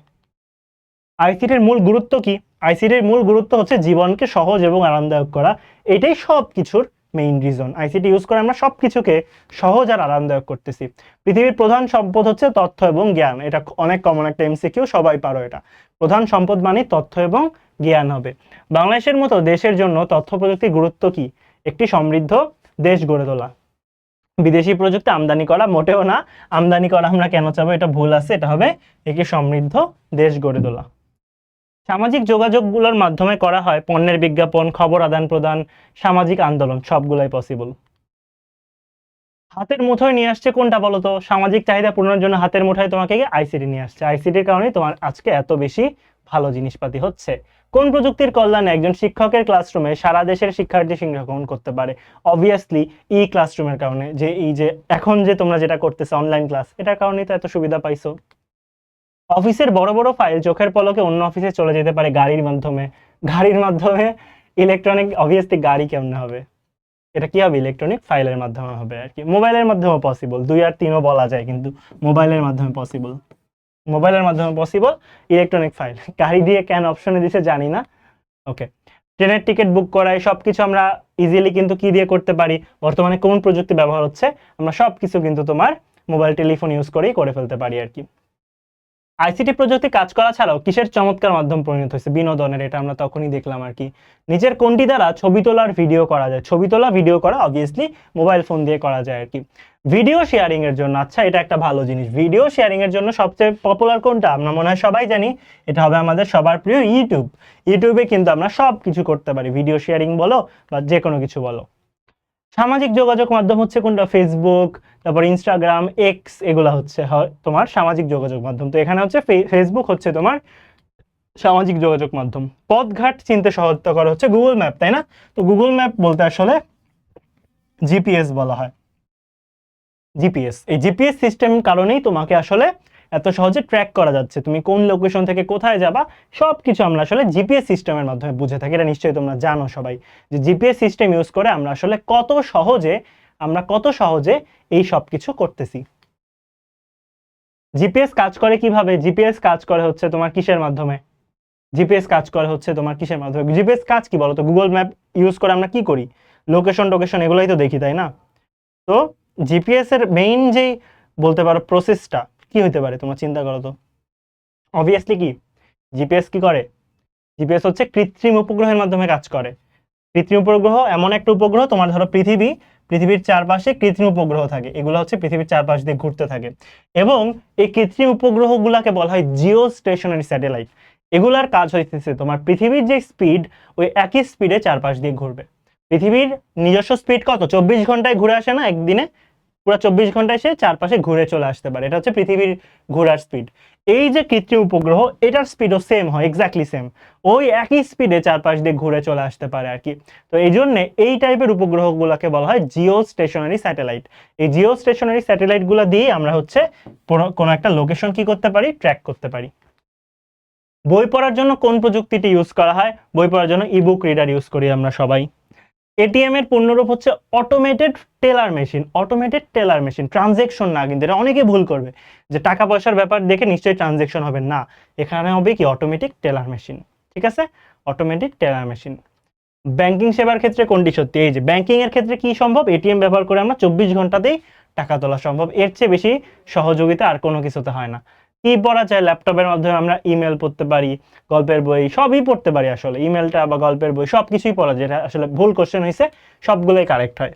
আইসিটির মূল গুরুত্ব কি? আইসিটির মূল গুরুত্ব হচ্ছে জীবনকে সহজ এবং আরামদায়ক করা। এটাই সব কিছুর মেইন রিজন। আইসিটি ইউজ করে আমরা সব কিছুকে সহজ আর আরামদায়ক করতেছি। পৃথিবীর প্রধান সম্পদ হচ্ছে তথ্য এবং জ্ঞান। এটা অনেক কমন একটা এমসিকিউ, সবাই পারো এটা। প্রধান সম্পদ মানে তথ্য এবং জ্ঞান হবে। বাংলাদেশের মতো দেশের জন্য তথ্য প্রযুক্তির গুরুত্ব কি? একটি সমৃদ্ধ দেশ গড়ে তোলা। বিদেশি প্রযুক্তি আমদানি করা? মোটেও না, আমদানি করা আমরা কেন চাবো? এটা ভুল আছে, এটা হবে একটি সমৃদ্ধ দেশ গড়ে তোলা। সামাজিক যোগাযোগগুলোর মাধ্যমে করা হয় পণ্যের বিজ্ঞাপন, খবর আদান প্রদান, সামাজিক আন্দোলন, সবগুলাই পসিবল। হাতের মুঠোয় নিয়ে আসছে কোনটা বলো তো? সামাজিক চাহিদা পূরণের জন্য হাতের মুঠোয় তোমাকে আইসিটি নিয়ে আসছে। আইসিটির কারণেই তোমার আজকে এত বেশি ভালো জিনিসপাতি হচ্ছে। কোন প্রযুক্তির কল্যাণে একজন শিক্ষকের ক্লাসরুমে সারা দেশের শিক্ষার্থী সংরক্ষণ করতে পারে? অবভিয়াসলি ই ক্লাসরুমের কারণে, যে এই যে এখন যে তোমরা যেটা করতেছো অনলাইন ক্লাস, এটার কারণেই তো এত সুবিধা পাইছো। অফিসের বড় বড় ফাইল চোখের পলকে অন্য অফিসে চলে যেতে পারে গাড়ির মাধ্যমে। গাড়ির মাধ্যমে ইলেকট্রনিক অবভিয়াসলি গাড়ি কেমনে হবে, এটা কি হবে, ইলেকট্রনিক ফাইলের মাধ্যমে হবে আর কি। মোবাইলের মাধ্যমেও পসিবল, 2 আর 3ও বলা যায়, কিন্তু মোবাইলের মাধ্যমে পসিবল, মোবাইলের মাধ্যমে পসিবল ইলেকট্রনিক ফাইল। গাড়ি দিয়ে কেন অপশনে দিছে জানি না। ওকে, ট্রেনের টিকিট বুক করাই সবকিছু আমরা ইজিলি কিন্তু কি দিয়ে করতে পারি, বর্তমানে কোন প্রযুক্তি ব্যবহার হচ্ছে, আমরা সবকিছু কিন্তু তোমার মোবাইল টেলিফোন ইউজ করেই করে ফেলতে পারি আর কি। আইসিটি প্রযুক্তি কাজ করা ছাড়াও কিসের চমৎকার মাধ্যম পরিণত হয়েছে, বিনোদনের, এটা আমরা তখনই দেখলাম আর কি। নিজের কোনটি দ্বারা ছবি তোলার ভিডিও করা যায়, ছবি তোলা ভিডিও করা অবভিয়াসলি মোবাইল ফোন দিয়ে করা যায় আর কি। ভিডিও শেয়ারিং এর জন্য, আচ্ছা এটা একটা ভালো জিনিস, ভিডিও শেয়ারিং এর জন্য সবচেয়ে পপুলার কোনটা আমরা মনে হয় সবাই জানি, এটা হবে আমাদের সবার প্রিয় ইউটিউব। ইউটিউবে কিন্তু আমরা সব কিছু করতে পারি, ভিডিও শেয়ারিং বলো বা যে কোনো কিছু বলো। সামাজিক যোগাযোগ মাধ্যম হচ্ছে কোনটা, ফেসবুক, তারপর ইনস্টাগ্রাম, এক্স, এগুলা হচ্ছে তোমার সামাজিক যোগাযোগ মাধ্যম। তো এখানে হচ্ছে ফেসবুক হচ্ছে তোমার সামাজিক যোগাযোগ মাধ্যম। পথঘাট চিনতে সহায়তা করা হচ্ছে গুগল ম্যাপ, তাই না? তো গুগল ম্যাপ বলতে আসলে জিপিএস বলা হয়। জিপিএস, এই জিপিএস সিস্টেম কারণেই তোমাকে আসলে এত সহজে ট্র্যাক করা যাচ্ছে, তুমি কোন লোকেশন থেকে কোথায় যাবা সব কিছু আমরা আসলে জিপিএস সিস্টেমের মাধ্যমে বুঝে থাকি। এটা নিশ্চয়ই তোমরা জানো সবাই, যে জিপিএস সিস্টেম ইউজ করে আমরা আসলে কত সহজে এই সব কিছু করতেছি। জিপিএস কাজ করে কিভাবে, জিপিএস কাজ করে হচ্ছে তোমার কিসের মাধ্যমে, জিপিএস কাজ করে হচ্ছে তোমার কিসের মাধ্যমে, জিপিএস কাজ কি বলো তো? গুগল ম্যাপ ইউজ করে আমরা কি করি, লোকেশন এগুলোই তো দেখি, তাই না? তো জিপিএস এর মেইন যেই বলতে পারো প্রসেসটা কি হইতে পারে তোমরা চিন্তা করো তো। অবভিয়াসলি কি জিপিএস কি করে, জিপিএস হচ্ছে কৃত্রিম উপগ্রহের মাধ্যমে কাজ করে। কৃত্রিম উপগ্রহ এমন একটা উপগ্রহ, তোমার ধরো পৃথিবীর চারপাশে কৃত্রিম উপগ্রহ থাকে, এগুলো হচ্ছে পৃথিবীর চারপাশ দিয়ে ঘুরতে থাকে, এবং এই কৃত্রিম উপগ্রহগুলোকে বলা হয় জিও স্টেশনারি স্যাটেলাইট। এগুলার কাজ হইতেছে তোমার পৃথিবীর যে স্পিড, ওই একই স্পিডে চারপাশ দিয়ে ঘুরবে। পৃথিবীর নিজস্ব স্পিড কত, 24 ঘন্টায় ঘুরে আসে না একদিনে, পুরো 24 ঘন্টায় সে চারপাশে ঘুরে চলে আসতে পারে, এটা হচ্ছে পৃথিবীর ঘোরার স্পিড। এই যে কৃত্রিম উপগ্রহ, এটার স্পিডও সেম হয়, এক্স্যাক্টলি সেম, ওই একই স্পিডে চারপাশ দিয়ে ঘুরে চলে আসতে পারে আর কি। তো এই জন্য এই টাইপের উপগ্রহগুলোকে বলা হয় জিও স্টেশনারি স্যাটেলাইট। এই জিও স্টেশনারি স্যাটেলাইটগুলো দিয়ে আমরা হচ্ছে কোনো একটা লোকেশন কি করতে পারি, ট্র্যাক করতে পারি। বই পড়ার জন্য কোন প্রযুক্তিটি ইউজ করা হয়, বই পড়ার জন্য ইবুক রিডার ইউজ করি আমরা সবাই। এটিএম এর পূর্ণরূপ হচ্ছে automated teller machine. Automated teller machine, transaction না, কিন্তু এটা অনেকে ভুল করবে যে টাকা পয়সার ব্যাপার দেখে নিশ্চয়ই ট্রানজেকশন হবে, না, এখানে হবে কি অটোমেটিক টেলার মেশিন, ঠিক আছে, অটোমেটিক টেলার মেশিন। ব্যাংকিং সেবার ক্ষেত্রে কোনটি সত্যি, এই যে ব্যাংকিং এর ক্ষেত্রে কি সম্ভব, এটিএম ব্যবহার করে আমরা 24 ঘন্টাতেই টাকা তোলা সম্ভব, এর চেয়ে বেশি সহযোগিতা আর কোনো কিছুতে হয় না। কি পড়া যায়, ল্যাপটপের মাধ্যমে আমরা ইমেল পড়তে পারি, গল্পের বই সবই পড়তে পারি, আসলে ইমেলটা বা গল্পের বই সব কিছুই পড়া যায়, এটা আসলে ভুল কোশ্চেন হয়েছে, সবগুলোই কারেক্ট হয়।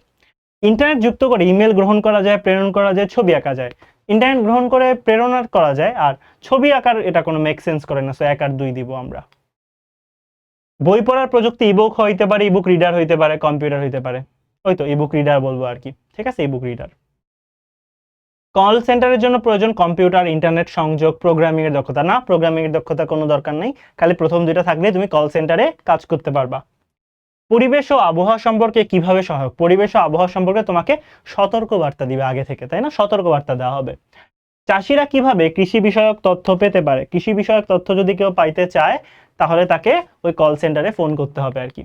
ইন্টারনেট যুক্ত করে ইমেল গ্রহণ করা যায়, প্রেরণ করা যায়, ছবি আঁকা যায়। ইন্টারনেট গ্রহণ করে প্রেরণ করা যায়, আর ছবি আঁকার এটা কোনো মেক সেন্স করে না, সো 1 আর 2 দিব আমরা। বই পড়ার প্রযুক্তি ইবুক হইতে পারে, ইবুক রিডার হইতে পারে, কম্পিউটার হইতে পারে, ওই তো ইবুক রিডার বলবো আর কি, ঠিক আছে, ইবুক রিডার। কল সেন্টারের জন্য প্রয়োজন কম্পিউটার, ইন্টারনেট সংযোগ, প্রোগ্রামিং এর দক্ষতা, না, প্রোগ্রামিং এর দক্ষতা কোনো দরকার নেই, খালি প্রথম দুইটা থাকলে তুমি কল সেন্টারে কাজ করতে পারবা। পরিবেশ ও আবহাওয়া সম্পর্কে কিভাবে সহায়ক, পরিবেশ ও আবহাওয়া সম্পর্কে তোমাকে সতর্ক বার্তা দিবে আগে থেকে, তাই না, সতর্ক বার্তা দেওয়া হবে। চাষিরা কিভাবে কৃষি বিষয়ক তথ্য পেতে পারে, কৃষি বিষয়ক তথ্য যদি কেউ পাইতে চায় তাহলে তাকে ওই কল সেন্টারে ফোন করতে হবে আর কি।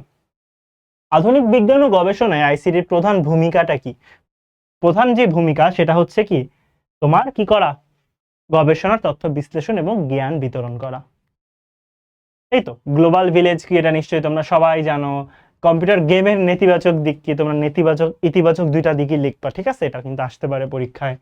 আধুনিক বিজ্ঞান ও গবেষণায় আইসিটির প্রধান ভূমিকাটা কি, প্রধান যে ভূমিকা সেটা হচ্ছে কি তোমার কি করা, গবেষণার তথ্য বিশ্লেষণ এবং জ্ঞান বিতরণ করা। এই তো গ্লোবাল ভিলেজ কি, এটা নিশ্চয়ই তোমরা সবাই জানো। কম্পিউটার গেমের নেতিবাচক দিক কি, তোমরা নেতিবাচক ইতিবাচক দুইটা দিকই লিখবা, ঠিক আছে, এটা কিন্তু আসতে পারে পরীক্ষায়।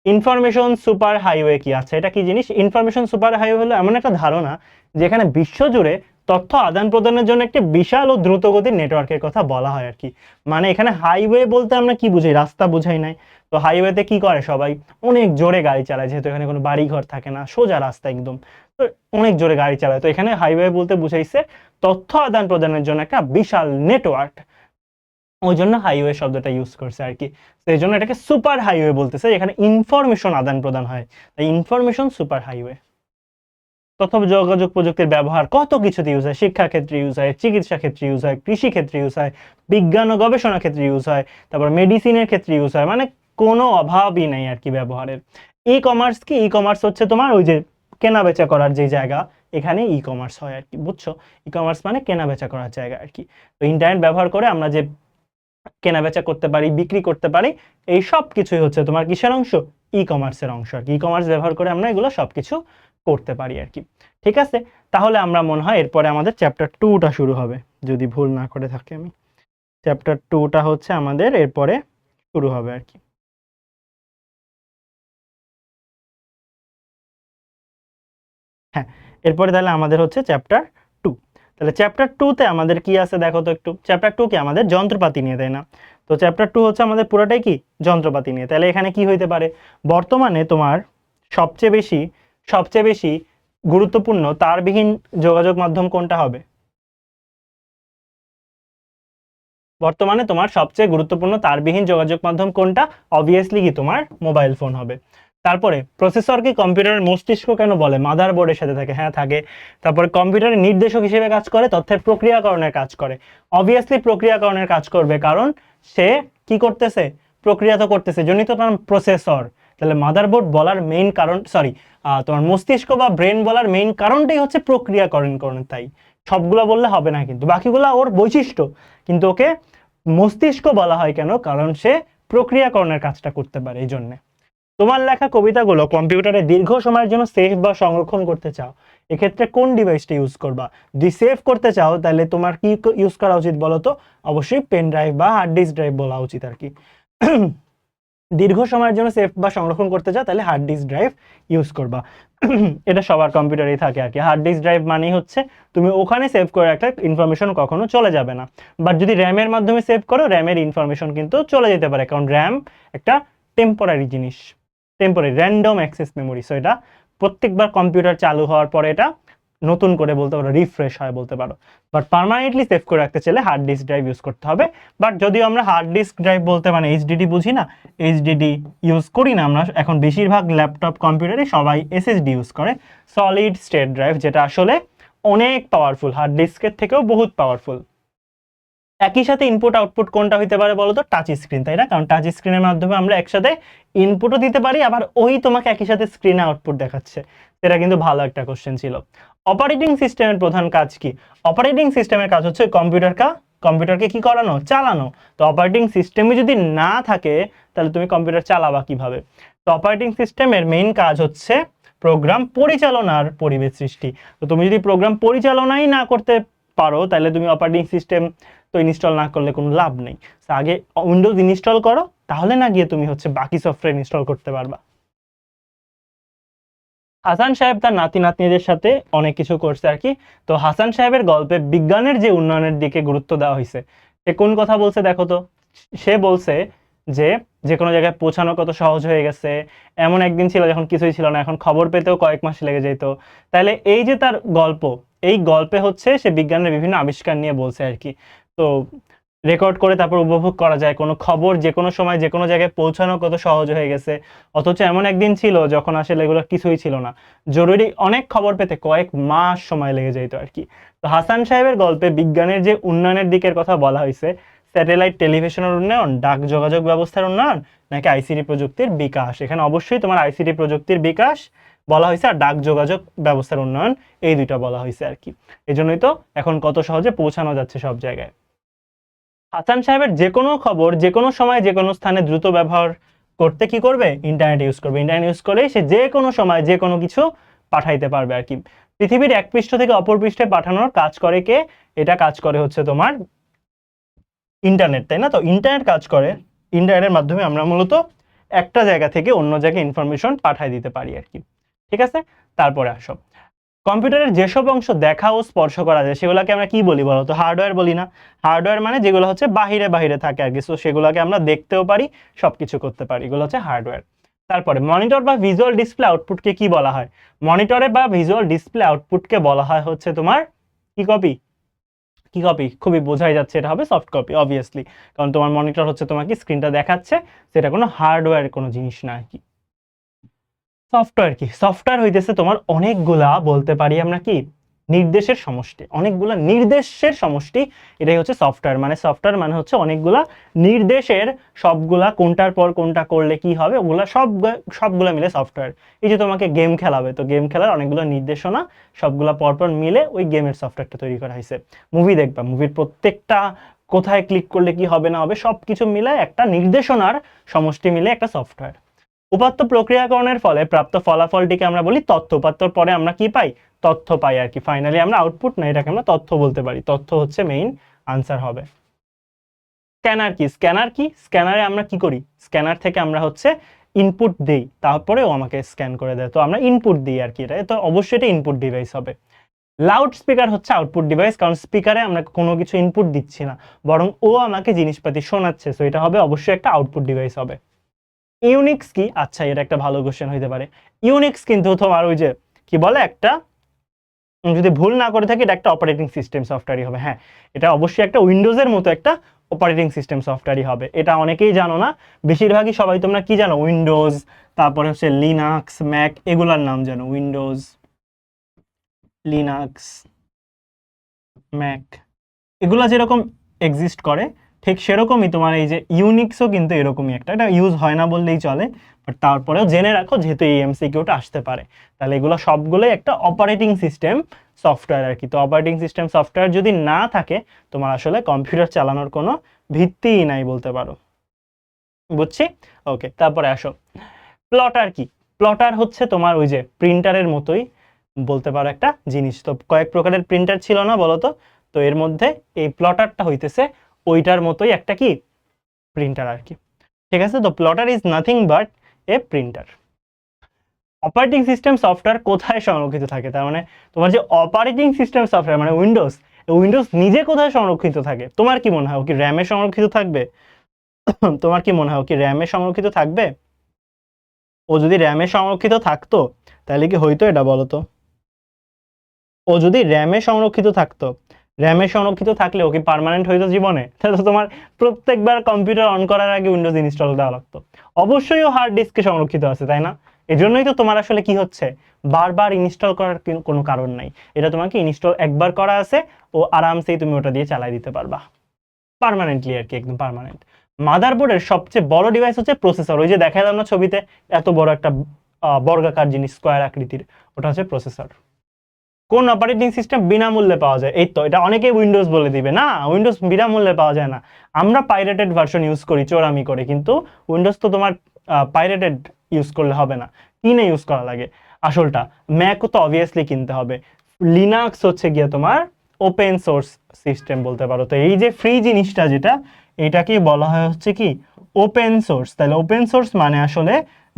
ইনফরমেশন সুপার হাইওয়ে কি, আচ্ছা এটা কি জিনিস, ইনফরমেশন সুপার হাইওয়ে হলো এমন একটা ধারণা যেখানে বিশ্বজুড়ে তথ্য আদান প্রদানের জন্য একটি বিশাল ও দ্রুতগতির নেটওয়ার্কের কথা বলা হয় আর কি। মানে এখানে হাইওয়ে বলতে আমরা কি বুঝি, রাস্তা বুঝাই নাই, তো হাইওয়েতে কি করে সবাই অনেক জোরে গাড়ি চালায়, যেহেতু এখানে কোনো বাড়ি ঘর থাকে না, সোজা রাস্তা একদম, তো অনেক জোরে গাড়ি চালায়, তো এখানে হাইওয়ে বলতে বুঝাইছে তথ্য আদান প্রদানের জন্য একটা বিশাল নেটওয়ার্ক, ওই জন্য হাইওয়ে শব্দটা ইউজ করছে আর কি। তো এই জন্য এটাকে সুপার হাইওয়ে বলতেছে, এখানে ইনফরমেশন আদান প্রদান হয়, তাই ইনফরমেশন সুপার হাইওয়ে। তথ্য যোগাযোগ প্রযুক্তির ব্যবহার কত কিছুতে ইউজ হয়, শিক্ষা ক্ষেত্রে ইউজ হয়, চিকিৎসা ক্ষেত্রে ইউজ হয়, কৃষি ক্ষেত্রে ইউজ হয়, বিজ্ঞান ও গবেষণা ক্ষেত্রে ইউজ হয়, তারপর মেডিসিনের ক্ষেত্রে ইউজ হয়, মানে কোনো অভাবই নেই আর কি ব্যবহারের। ই কমার্স কি, ই কমার্স হচ্ছে তোমার ওই যে কেনা বেচা করার যে জায়গা, এখানে ই কমার্স হয় আর কি, বুঝছো? ই কমার্স মানে কেনা বেচা করার জায়গা আর কি। তো ইন্টারনেট ব্যবহার করে আমরা যে কেনা বেচা করতে পারি, বিক্রি করতে পারি, এই সব কিছুই হচ্ছে তোমার কিসের অংশ? ই কমার্সের অংশ আর কি। ই কমার্স ব্যবহার করে আমরা এগুলো সবকিছু করতে পারি আর কি। ঠিক আছে, তাহলে আমরা মনে হয় এরপরে আমাদের চ্যাপ্টার 2টা শুরু হবে, যদি ভুল না করে থাকি আমি। চ্যাপ্টার 2টা হচ্ছে আমাদের এরপরে শুরু হবে আর কি। হ্যাঁ, এরপরে তাহলে আমাদের হচ্ছে চ্যাপ্টার 2। তাহলে চ্যাপ্টার 2তে আমাদের কি আছে দেখো তো একটু। চ্যাপ্টার 2 কি আমাদের যন্ত্রপাতি নিয়ে, তাই না? তো চ্যাপ্টার 2 হচ্ছে আমাদের পুরোটাই কি যন্ত্রপাতি নিয়ে। তাহলে এখানে কি হইতে পারে? বর্তমানে তোমার সবচেয়ে বেশি গুরুত্বপূর্ণ তারবিহীন যোগাযোগ মাধ্যম কোনটা হবে? বর্তমানে তোমার সবচেয়ে গুরুত্বপূর্ণ তারবিহীন যোগাযোগ মাধ্যম কোনটা? অবভিয়াসলি কি তোমার মোবাইল ফোন হবে। তারপরে প্রসেসরকে কম্পিউটারের মস্তিষ্ক কেন বলে? মাদারবোর্ডের সাথে থাকে, হ্যাঁ থাকে। তারপরে কম্পিউটারের নির্দেশক হিসেবে কাজ করে, তথ্যের প্রক্রিয়াকরণের কাজ করে। অবভিয়াসলি প্রক্রিয়াকরণের কাজ করবে, কারণ সে কি করতেছে? প্রক্রিয়া তো করতেছে, জন্যই তো তার প্রসেসর। তাহলে মাদারবোর্ড বলার মেইন কারণ, সরি, তোমার মস্তিষ্ক বা ব্রেন বলার মেইন কারণটাই হচ্ছে প্রক্রিয়াকরণ। তাই সবগুলো বললে হবে না, কিন্তু বাকিগুলো ওর বৈশিষ্ট্য, কিন্তু ওকে মস্তিষ্ক বলা হয় কেন? কারণ সে প্রক্রিয়াকরণের কাজটা করতে পারে, এই জন্যে। তোমার লেখা কবিতাগুলো কম্পিউটারে দীর্ঘ সময়ের জন্য সেভ বা সংরক্ষণ করতে চাও, এক্ষেত্রে কোন ডিভাইসটা ইউজ করবা? যদি সেভ করতে চাও তাহলে তোমার কি ইউজ করা উচিত বলো তো? অবশ্যই পেন ড্রাইভ বা হার্ড ডিস্ক ড্রাইভ বলা উচিত আর কি। দীর্ঘ সময়ের জন্য সেভ বা সংরক্ষণ করতে চাও তাহলে হার্ড ডিস্ক ড্রাইভ ইউজ করবা। এটা সবার কম্পিউটারেই থাকে আর কি। হার্ড ডিস্ক ড্রাইভ মানেই হচ্ছে তুমি ওখানে সেভ করে একটা ইনফরমেশন কখনো চলে যাবে না। বাট যদি র্যামের মাধ্যমে সেভ করো, র্যামের ইনফরমেশন কিন্তু চলে যেতে পারে, কারণ র্যাম একটা টেম্পোরারি জিনিস, temporary random access memory. So এটা প্রত্যেকবার কম্পিউটার চালু হওয়ার পরে এটা নতুন করে বলতে পারো রিফ্রেশ হয় বলতে পারো। বাট পার্মানেন্টলি সেভ করে রাখতে চাইলে হার্ড ডিস্ক ড্রাইভ ইউজ করতে হবে। বাট যদিও আমরা হার্ড ডিস্ক ড্রাইভ বলতে মানে এইচডিডি বুঝি না, এইচডিডি ইউজ করি না আমরা এখন। বেশিরভাগ ল্যাপটপ কম্পিউটারে সবাই এসএসডি ইউজ করে, সলিড স্টেট ড্রাইভ, যেটা আসলে অনেক পাওয়ারফুল, হার্ড ডিস্কের থেকেও বহুত পাওয়ারফুল। একই সাথে ইনপুট আউটপুট কোনটা হইতে পারে বলো তো? টাচ স্ক্রিন, তাই না? কারণ টাচ স্ক্রিনের মাধ্যমে আমরা একসাথে ইনপুটও দিতে পারি, আবার ওই তোমাকে একই সাথে স্ক্রিনে আউটপুট দেখাচ্ছে। এটা কিন্তু ভালো একটা কোশ্চেন ছিল। অপারেটিং সিস্টেমের প্রধান কাজ কি? অপারেটিং সিস্টেমের কাজ হচ্ছে কম্পিউটারকে কি করানো? চালানো। তো অপারেটিং সিস্টেমই যদি না থাকে তাহলে তুমি কম্পিউটার চালাবা কিভাবে? তো অপারেটিং সিস্টেমের মেইন কাজ হচ্ছে প্রোগ্রাম পরিচালনার পরিবেশ সৃষ্টি। তো তুমি যদি প্রোগ্রাম পরিচালনাই না করতে পারো তাহলে তুমি অপারেটিং সিস্টেম তো ইনস্টল না করলে কোনো লাভ নেই। আগে উইন্ডোজ ইনস্টল করো, তাহলে না গিয়ে তুমি হচ্ছে বাকি সফটওয়্যার ইনস্টল করতে পারবা। হাসান সাহেব তার নাতি নাতনিদের সাথে অনেক কিছু করছে আর কি। তো হাসান সাহেবের গল্পে বিজ্ঞানের যে উন্নয়নের দিকে গুরুত্ব দেওয়া হয়েছে, সে কোন কথা বলছে দেখো তো? সে বলছে যে যে কোনো জায়গায় পৌঁছানো কত সহজ হয়ে গেছে, এমন একদিন ছিল যখন কিছুই ছিল না, এখন খবর পেতেও কয়েক মাস লেগে যেত। তাহলে এই যে তার গল্প, এই গল্পে হচ্ছে সে বিজ্ঞানের বিভিন্ন আবিষ্কার নিয়ে বলছে আর কি। তো রেকর্ড করে তারপর উপভোগ করা যায় কোনো খবর যে কোনো সময় যে কোনো জায়গায় পৌঁছানো কত সহজ হয়ে গেছে। অথচ এমন একদিন ছিল যখন আসলে এগুলো কিছুই ছিল না, জরুরি অনেক খবর পেতে কয়েক মাস সময় লেগে যেত আর কি। তো হাসান সাহেবের গল্পে বিজ্ঞানের যে উন্নয়নের দিকের কথা বলা হয়েছে, স্যাটেলাইট টেলিভিশনের উন্নয়ন, ডাক যোগাযোগ ব্যবস্থার উন্নয়ন, নাকি আইসিটি প্রযুক্তির বিকাশ? এখানে অবশ্যই তোমার আইসিটি প্রযুক্তির বিকাশ বলা হয়েছে, আর ডাক যোগাযোগ ব্যবস্থার উন্নয়ন, এই দুইটা বলা হয়েছে আর কি। এই জন্যই তো এখন কত সহজে পৌঁছানো যাচ্ছে সব জায়গায়। হাসান সাহেবের যে কোনো খবর যে কোনো সময় যে কোনো স্থানে দ্রুত ব্যবহার করতে কি করবে? ইন্টারনেট ইউজ করবে। ইন্টারনেট ইউজ করেই সে যে কোনো সময় যে কোনো কিছু পাঠাইতে পারবে আর কি। পৃথিবীর এক পৃষ্ঠ থেকে অপর পৃষ্ঠে পাঠানোর কাজ করে কে? এটা কাজ করে হচ্ছে তোমার ইন্টারনেট, তাই না? তো ইন্টারনেট কাজ করে, ইন্টারনেটের মাধ্যমে আমরা মূলত একটা জায়গা থেকে অন্য জায়গায় ইনফরমেশন পাঠাই দিতে পারি আর কি। ঠিক আছে, তারপরে আসো কম্পিউটারের যেসব অংশ দেখা ও স্পর্শ করা যায় সেগুলোকে আমরা কি বলি বলো তো? হার্ডওয়্যার বলি না? হার্ডওয়্যার মানে যেগুলো হচ্ছে বাহিরে বাহিরে থাকে আর কি, সো সেগুলোকে আমরা দেখতেও পারি, সবকিছু করতে পারি, এগুলো হচ্ছে হার্ডওয়্যার। তারপরে মনিটর বা ভিজুয়াল ডিসপ্লে আউটপুটকে কি বলা হয়? মনিটরে বা ভিজুয়াল ডিসপ্লে আউটপুটকে বলা হয় হচ্ছে তোমার কি কপি? কি কপি? খুবই বোঝাই যাচ্ছে এটা হবে সফট কপি অবভিয়াসলি, কারণ তোমার মনিটর হচ্ছে তোমাকে স্ক্রিনটা দেখাচ্ছে, সেটা কোনো হার্ডওয়্যার কোনো জিনিস না আর কি। সফটওয়্যার কি? সফটওয়্যার হইতেছে তোমার অনেকগুলা, বলতে পারি আমরা কি নির্দেশের সমষ্টি, অনেকগুলা নির্দেশের সমষ্টি, এটাই হচ্ছে সফটওয়্যার। মানে সফটওয়্যার মানে হচ্ছে অনেকগুলা নির্দেশের সবগুলা কোনটার পর কোনটা করলে কি হবে ওগুলা সবগুলা মিলে সফটওয়্যার। এই যে তোমাকে গেম খেলাবে, তো গেম খেলার অনেকগুলো নির্দেশনা সবগুলা পরপর মিলে ওই গেমের সফটওয়্যারটা তৈরি করা হয়েছে। মুভি দেখবা, মুভির প্রত্যেকটা কোথায় ক্লিক করলে কি হবে না হবে সবকিছু মিলে একটা নির্দেশনার সমষ্টি মিলে একটা সফটওয়্যার। উপাত্ত প্রক্রিয়াকরণের ফলে প্রাপ্ত ফলাফলটিকে আমরা বলি তথ্য। উপাত্তর পরে আমরা কি পাই? তথ্য পাই আর কি। ফাইনালি আমরা আউটপুট না, এটাকে আমরা তথ্য বলতে পারি। তথ্য হচ্ছে মেইন আনসার হবে। স্ক্যানার কি? স্ক্যানার কি? স্ক্যানারে আমরা কি করি? স্ক্যানার থেকে আমরা হচ্ছে ইনপুট দেই, তারপরেও আমাকে স্ক্যান করে দেয়, তো আমরা ইনপুট দিই আর কি। এটা তো অবশ্যই এটা ইনপুট ডিভাইস হবে। লাউড স্পিকার হচ্ছে আউটপুট ডিভাইস, কারণ স্পিকারে আমরা কোনো কিছু ইনপুট দিচ্ছি না, বরং ও আমাকে জিনিসপাতি শোনাচ্ছে, সো এটা হবে অবশ্যই একটা আউটপুট ডিভাইস হবে। ইউনিক্স কি? আচ্ছা, এটা একটা ভালো কোশ্চেন হইতে পারে। ইউনিক্স কিন্তু তোমার ওই যে কি বলে, একটা যদি ভুল না করে থাকি এটা একটা অপারেটিং সিস্টেম সফটওয়্যারই হবে। হ্যাঁ, এটা অবশ্যই একটা উইন্ডোজের মতো একটা অপারেটিং সিস্টেম সফটওয়্যারই হবে। এটা অনেকেই জানো না, বেশিরভাগই সবাই তোমরা কি জানো? উইন্ডোজ, তারপরে হচ্ছে লিনাক্স, ম্যাক, এগুলার নাম জানো। উইন্ডোজ, লিনাক্স, ম্যাক, এগুলা যেরকম এক্সিস্ট করে ঠিক সেরকমই তোমার এই যে ইউনিক্সও কিন্তু এরকমই একটা, এটা ইউজ হয় না বললেই চলে, বাট তারপরেও জেনে রাখো যেহেতু এই এমসিকিউটা আসতে পারে। তাহলে এগুলো সবগুলোই একটা অপারেটিং সিস্টেম সফটওয়্যার আর কি। তো অপারেটিং সিস্টেম সফটওয়্যার যদি না থাকে তোমার আসলে কম্পিউটার চালানোর কোনো ভিত্তিই নাই বলতে পারো। বুঝছি? ওকে, তারপরে আসো প্লটার কি? প্লটার হচ্ছে তোমার ওই যে প্রিন্টারের মতোই বলতে পারো একটা জিনিস। তো কয়েক প্রকারের প্রিন্টার ছিল না বলতো? তো এর মধ্যে এই প্লটারটা হইতেছে ওইটার মতোই একটা কি প্রিন্টার আর কি। ঠিক আছে, তো plotter is nothing but A printer. Operating system software কোথায় সংরক্ষিত থাকে? তার মানে তোমার যে অপারেটিং সিস্টেম সফটওয়্যার মানে উইন্ডোজ, উইন্ডোজ নিজে কোথায় সংরক্ষিত থাকে? তোমার কি মনে হয় ও কি র্যামে সংরক্ষিত থাকবে? তোমার কি মনে হয় ও কি র্যামে সংরক্ষিত থাকবে? ও যদি র্যামে সংরক্ষিত থাকতো তাহলে কি হইতো এটা বলো তো? ও যদি র্যামে সংরক্ষিত থাকতো, র্যামে সংরক্ষিত থাকলে ও কি পার্মানেন্ট হইতো জীবনে? তাহলে তো তোমার প্রত্যেকবার কম্পিউটার অন করার আগে উইন্ডোজ ইনস্টল দেওয়া লাগতো। অবশ্যই ও হার্ড ডিস্কে সংরক্ষিত আছে, তাই না? এজন্যই তো তোমার আসলে কি হচ্ছে, বারবার ইনস্টল করার কোনো কারণ নাই। এটা তোমাকে ইনস্টল একবার করা আছে, ও আরামসেই তুমি ওটা দিয়ে চালাই দিতে পারবা পার্মানেন্টলি আর কি, একদম পার্মানেন্ট। মাদারবোর্ডের সবচেয়ে বড় ডিভাইস হচ্ছে প্রসেসর। ওই যে দেখালাম না ছবিতে, এত বড় একটা বর্গাকার জিনিস, স্কোয়ার আকৃতির, ওটা হচ্ছে প্রসেসর। কোন অপারেটিং সিস্টেম বিনামূল্যে পাওয়া যায়? এই তো, এটা অনেকেই উইন্ডোজ বলে দিবে। না, উইন্ডোজ বিনামূল্যে পাওয়া যায় না, আমরা পাইরেটেড ভার্সন ইউজ করি চোরামি করে। কিন্তু উইন্ডোজ তো তোমার পাইরেটেড ইউজ করলে হবে না, কিনে ইউজ করা লাগে আসলটা। ম্যাকও তো অবভিয়াসলি কিনতে হবে। লিনাক্স হচ্ছে গিয়ে তোমার ওপেন সোর্স সিস্টেম বলতে পারো। তো এই যে ফ্রি জিনিসটা যেটা, এটাকে বলা হয় হচ্ছে কি ওপেন সোর্স। তাহলে ওপেন সোর্স মানে আসলে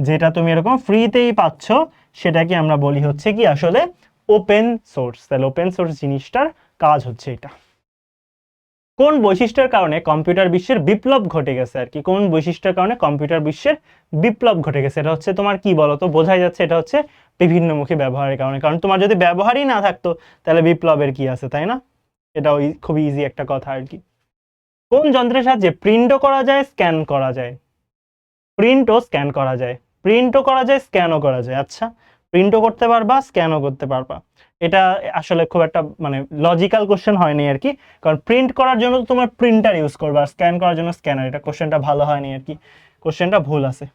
যেটা তুমি এরকম ফ্রিতেই পাচ্ছ সেটাকে আমরা বলি হচ্ছে কি আসলে ওপেন সোর্স। তাহলে ওপেন সোর্স জিনিসটার কাজ হচ্ছে এটা। কোন বৈশিষ্ট্যের কারণে কম্পিউটার বিশ্বের বিপ্লব ঘটে গেছে আর কি? কোন বৈশিষ্ট্যের কারণে কম্পিউটার বিশ্বের বিপ্লব ঘটে গেছে? এটা হচ্ছে তোমার কি বলতো, বোঝাই যাচ্ছে এটা হচ্ছে বিভিন্নমুখী ব্যবহারের কারণে। কারণ তোমার যদি ব্যবহারই না থাকতো তাহলে বিপ্লবের কি আছে, তাই না? এটা ওই খুবই ইজি একটা কথা আর কি। কোন যন্ত্রের সাহায্যে প্রিন্টও করা যায়, স্ক্যান করা যায়? প্রিন্টও স্ক্যান করা যায়, প্রিন্টও করা যায়, স্ক্যানও করা যায়। আচ্ছা, প্রিন্টও করতে পারবা, স্ক্যানও করতে পারবা। এটা আসলে খুব একটা মানে লজিক্যাল কোশ্চেন হয়নি আর কি, কারণ প্রিন্ট করার জন্য তোমার প্রিন্টার ইউজ করবা, আর স্ক্যান করার জন্য স্ক্যানার। এটা কোশ্চেনটা ভালো হয়নি আর কি, কোশ্চেনটা ভুল আছে।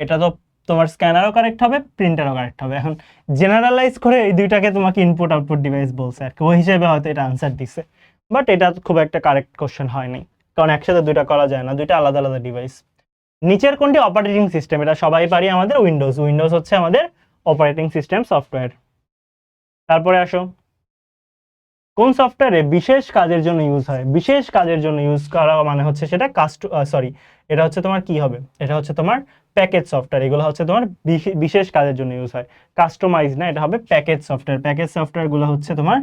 এটা তো তোমার স্ক্যানারও কারেক্ট হবে, প্রিন্টারও কারেক্ট হবে। এখন জেনারেলাইজ করে এই দুইটাকে তোমাকে ইনপুট আউটপুট ডিভাইস বলছে আর কি, ওই হিসেবে হয়তো এটা আনসার দিছে, বাট এটা খুব একটা কারেক্ট কোশ্চেন হয়নি, কারণ একসাথে দুইটা করা যায় না, দুইটা আলাদা আলাদা ডিভাইস। নিচের কোনটি অপারেটিং সিস্টেম? এটা সবাই পারি, আমাদের উইন্ডোজ। উইন্ডোজ হচ্ছে আমাদের অপারেটিং সিস্টেম সফটওয়্যার। তারপরে আসো, কোন সফটওয়্যারে বিশেষ কাজের জন্য ইউজ হয়? বিশেষ কাজের জন্য ইউজ করা মানে হচ্ছে সেটা সরি, এটা হচ্ছে তোমার কি হবে, এটা হচ্ছে তোমার প্যাকেজ সফটওয়্যার। এগুলো হচ্ছে তোমার বিশেষ কাজের জন্য ইউজ হয়, কাস্টমাইজ না, এটা হবে প্যাকেজ সফটওয়্যার। প্যাকেজ সফটওয়্যারগুলো হচ্ছে তোমার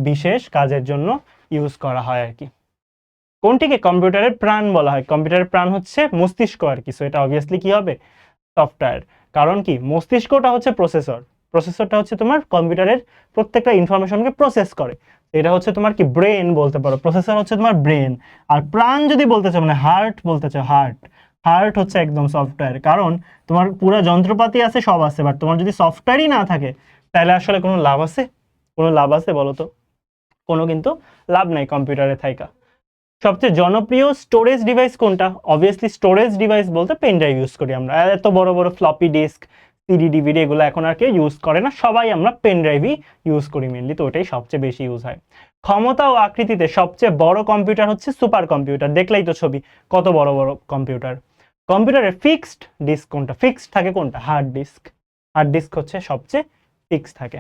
বিশেষ কাজের জন্য ইউজ করা হয় আর কি। কোনটিকে কম্পিউটারের প্রাণ বলা হয়? কম্পিউটারের প্রাণ হচ্ছে মস্তিষ্ক আর কি, সো এটা অবভিয়াসলি কি হবে, সফটওয়্যার। কারণ কি, মস্তিষ্কটা হচ্ছে প্রসেসর, প্রসেসরটা হচ্ছে তোমার কম্পিউটারের প্রত্যেকটা ইনফরমেশনকে প্রসেস করে, এটা হচ্ছে তোমার কি ব্রেন বলতে পারো। প্রসেসর হচ্ছে তোমার ব্রেন। আর প্রাণ যদি বলতে চাও মানে হার্ট বলতে চাও, হার্ট, হার্ট হচ্ছে একদম সফটওয়্যার। কারণ তোমার পুরো যন্ত্রপাতি আছে, সব আছে, বাট তোমার যদি সফটওয়্যারই না থাকে তাহলে আসলে কোনো লাভ আছে? কোনো লাভ আছে বলো তো? কোনো কিন্তু লাভ নাই কম্পিউটারে থাইকা। সবচেয়ে জনপ্রিয় স্টোরেজ ডিভাইস কোনটা? অবভিয়াসলি স্টোরেজ ডিভাইস বলতে পেন ড্রাইভ ইউজ করি আমরা। এত বড় বড় ফ্লপি ডিস্ক, সিডি ডিভিডি এগুলো এখন আর কেউ ইউজ করে না, সবাই আমরা পেন ড্রাইভই ইউজ করি মেনলি, তো ওটাই সবচেয়ে বেশি ইউজ হয়। ক্ষমতা ও আকৃতিতে সবচেয়ে বড় কম্পিউটার হচ্ছে সুপার কম্পিউটার, দেখলেই তো ছবি কত বড় বড় কম্পিউটার। কম্পিউটারের ফিক্সড ডিস্ক কোনটা? ফিক্সড থাকে কোনটা? Hard disk. হার্ড ডিস্ক হচ্ছে সবচেয়ে ফিক্সড থাকে।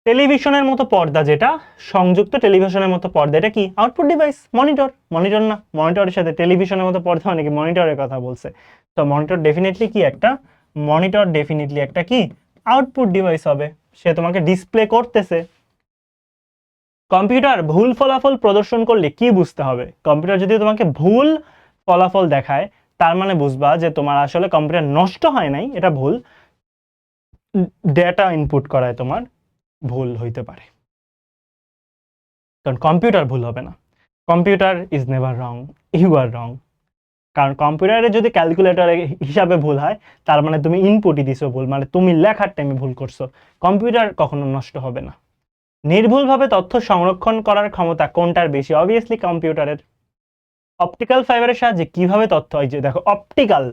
টেলিভিশনের মতো পর্দা যেটা, সংযুক্ত টেলিভিশনের মতো পর্দা, এটা কি? Output device. মনিটর। মনিটর না, মনিটরের সাথে টেলিভিশনের মতো পর্দা মানে কি? মনিটরের কথা বলছে। তো মনিটর ডেফিনেটলি কি একটা, মনিটর ডেফিনেটলি একটা কি আউটপুট ডিভাইস হবে, সে তোমাকে ডিসপ্লে করতেছে। কম্পিউটার ভুল ফলাফল প্রদর্শন করলে কি বুঝতে হবে? কম্পিউটার যদি তোমাকে ভুল ফলাফল দেখায়, তার মানে বুঝবা যে তোমার আসলে কম্পিউটার নষ্ট হয় নাই, এটা ভুল ডেটা ইনপুট করায় তোমার ভুল হইতে পারে, কারণ কম্পিউটার ভুল হবে না। Computer is never wrong, you are wrong. কারণ কম্পিউটারে যদি ক্যালকুলেটরে হিসাবে ভুল হয়, তার মানে তুমি ইনপুটই দিছো ভুল, মানে তুমি লেখার টাইমে ভুল করছো। কম্পিউটার কখনো নষ্ট হবে না। নির্ভুলভাবে তথ্য সংরক্ষণ করার ক্ষমতা কোনটার বেশি? অবভিয়াসলি কম্পিউটারের। অপটিক্যাল ফাইবারের সাহায্যে কিভাবে তথ্য, এই যে দেখো অপটিক্যাল,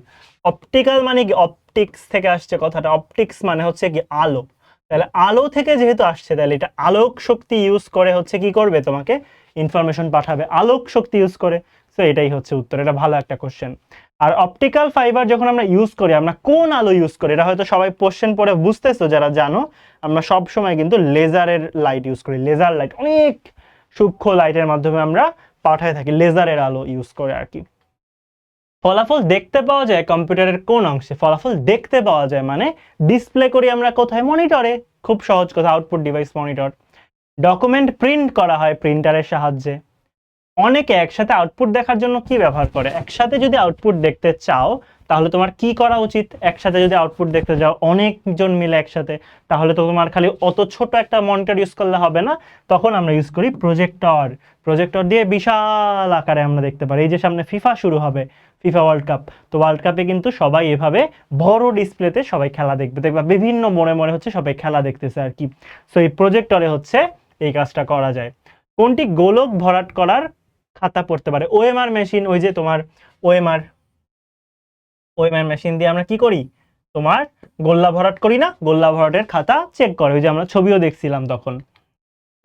অপটিক্যাল মানে কি? অপটিক্স থেকে আসছে কথাটা, অপটিক্স মানে হচ্ছে কি আলো। তাহলে আলো থেকে যেহেতু আসছে, তাহলে এটা আলোক শক্তি ইউজ করে হচ্ছে কি করবে, তোমাকে ইনফরমেশন পাঠাবে আলোক শক্তি ইউজ করে। সো এটাই হচ্ছে উত্তর, এটা ভালো একটা কোশ্চেন। আর অপটিক্যাল ফাইবার যখন আমরা ইউজ করি, আমরা কোন আলো ইউজ করি? এটা হয়তো সবাই কোশ্চেন পড়ে বুঝতেছো যারা জানো, আমরা সব সময় কিন্তু লেজারের লাইট ইউজ করি। লেজার লাইট, অনেক সূক্ষ্ম লাইটের মাধ্যমে আমরা পাঠায় থাকি, লেজারের আলো ইউজ করে আর কি। ফলাফল দেখতে পাওয়া যায় কম্পিউটারের কোন অংশে? ফলাফল দেখতে পাওয়া যায় মানে ডিসপ্লে করি আমরা কোথায়? মনিটরে। খুব সহজ কথা, output device monitor. Document print করা হয় প্রিন্টারের সাহায্যে। অনেকে একসাথে আউটপুট দেখার জন্য কি ব্যবহার করে? একসাথে যদি আউটপুট দেখতে চাও, তাহলে তোমার কি করা উচিত? একসাথে যদি আউটপুট দেখতে যাও অনেকজন মিলে একসাথে, তাহলে তো তোমার খালি অত ছোট একটা মনিটর ইউজ করলে হবে না, তখন আমরা ইউজ করি প্রজেক্টর। প্রজেক্টর দিয়ে বিশাল আকারে আমরা দেখতে পারি। এই যে সামনে ফিফা শুরু হবে, ফিফা ওয়ার্ল্ড কাপ, তো ওয়ার্ল্ড কাপে কিন্তু সবাই এভাবে বড় ডিসপ্লেতে সবাই খেলা দেখবে, দেখবা বিভিন্ন মোড়ে মোড়ে হচ্ছে সবাই খেলা দেখতেছে আর কি। সো এই প্রজেক্টরে হচ্ছে এই কাজটা করা যায়। কোনটি গোলক ভরাট করার খাতা পড়তে পারে? OMR machine. ওই যে তোমার ওএমআর, ওএমআর মেশিন দিয়ে আমরা কি করি? তোমার গোল্লা ভরাট করি না? গোল্লা ভরাটের খাতা চেক করে, ওই যে আমরা ছবিও দেখছিলাম তখন।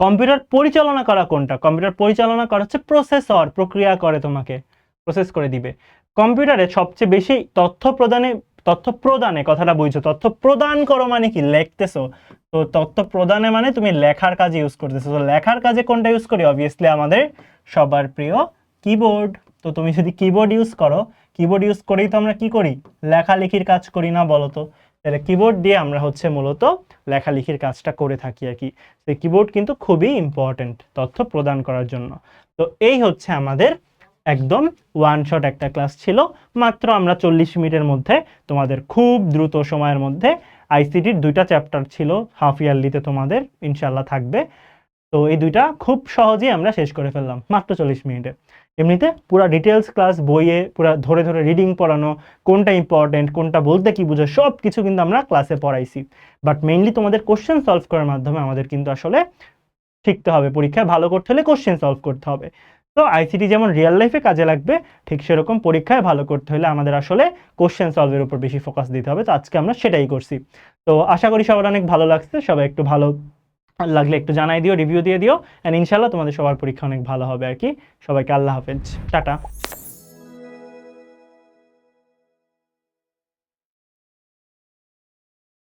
কম্পিউটার পরিচালনা করা কোনটা? কম্পিউটার পরিচালনা করা হচ্ছে প্রসেসর, প্রক্রিয়া করে তোমাকে, প্রসেস করে দিবে। কম্পিউটারে সবচেয়ে বেশি তথ্য প্রদানে কথাটা বুঝছো, তথ্য প্রদান করো মানে কি? লিখতেছো, তো তথ্য প্রদানে মানে তুমি লেখার কাজে ইউজ করতেছো। তো লেখার কাজে কোনটা ইউজ করি? অবভিয়াসলি আমাদের সবার প্রিয় কিবোর্ড। তো তুমি যদি কিবোর্ড ইউজ করো, কিবোর্ড ইউজ করেই তো আমরা কি করি? লেখালেখির কাজ করি না বলো তো? তাহলে কিবোর্ড দিয়ে আমরা হচ্ছে মূলত লেখালেখির কাজটা করে থাকি আর কি। সেই কিবোর্ড কিন্তু খুবই ইম্পর্টেন্ট তথ্য প্রদান করার জন্য। তো এই হচ্ছে আমাদের একদম ওয়ান শট একটা ক্লাস ছিল, মাত্র আমরা 40 মিনিটের মধ্যে তোমাদের খুব দ্রুত সময়ের মধ্যে আইসিটির 2টা চ্যাপ্টার ছিল, হাফ ইয়ারলিতে তোমাদের ইনশাল্লাহ থাকবে। তো এই 2টা খুব সহজেই আমরা শেষ করে ফেললাম মাত্র 40 মিনিটে। এমনিতে পুরো ডিটেলস ক্লাস বইয়ে পুরো ধরে ধরে রিডিং পড়ানো, কোনটা ইম্পর্টেন্ট, কোনটা বলতে কি বুঝো, সব কিছু কিন্তু আমরা ক্লাসে পড়াইছি। বাট মেইনলি তোমাদের কোশ্চেন সলভ করার মাধ্যমে আমাদের কিন্তু আসলে শিখতে হবে। পরীক্ষায় ভালো করতে হলে কোশ্চেন সলভ করতে হবে। তো আইসিটি যেমন রিয়েল লাইফে কাজে লাগবে, ঠিক সেরকম পরীক্ষায় ভালো করতে হলে আমাদের আসলে কোশ্চেন সলভের উপর বেশি ফোকাস দিতে হবে। তো আজকে আমরা সেটাই করছি। তো আশা করি সবার অনেক ভালো লাগছে। সবাই একটু ভালো লাগলে একটু জানাই দিও, রিভিউ দিয়ে দিও, অ্যান্ড ইনশাল্লাহ তোমাদের সবার পরীক্ষা অনেক ভালো হবে আর কি। সবাইকে আল্লাহ হাফেজ, টাটা।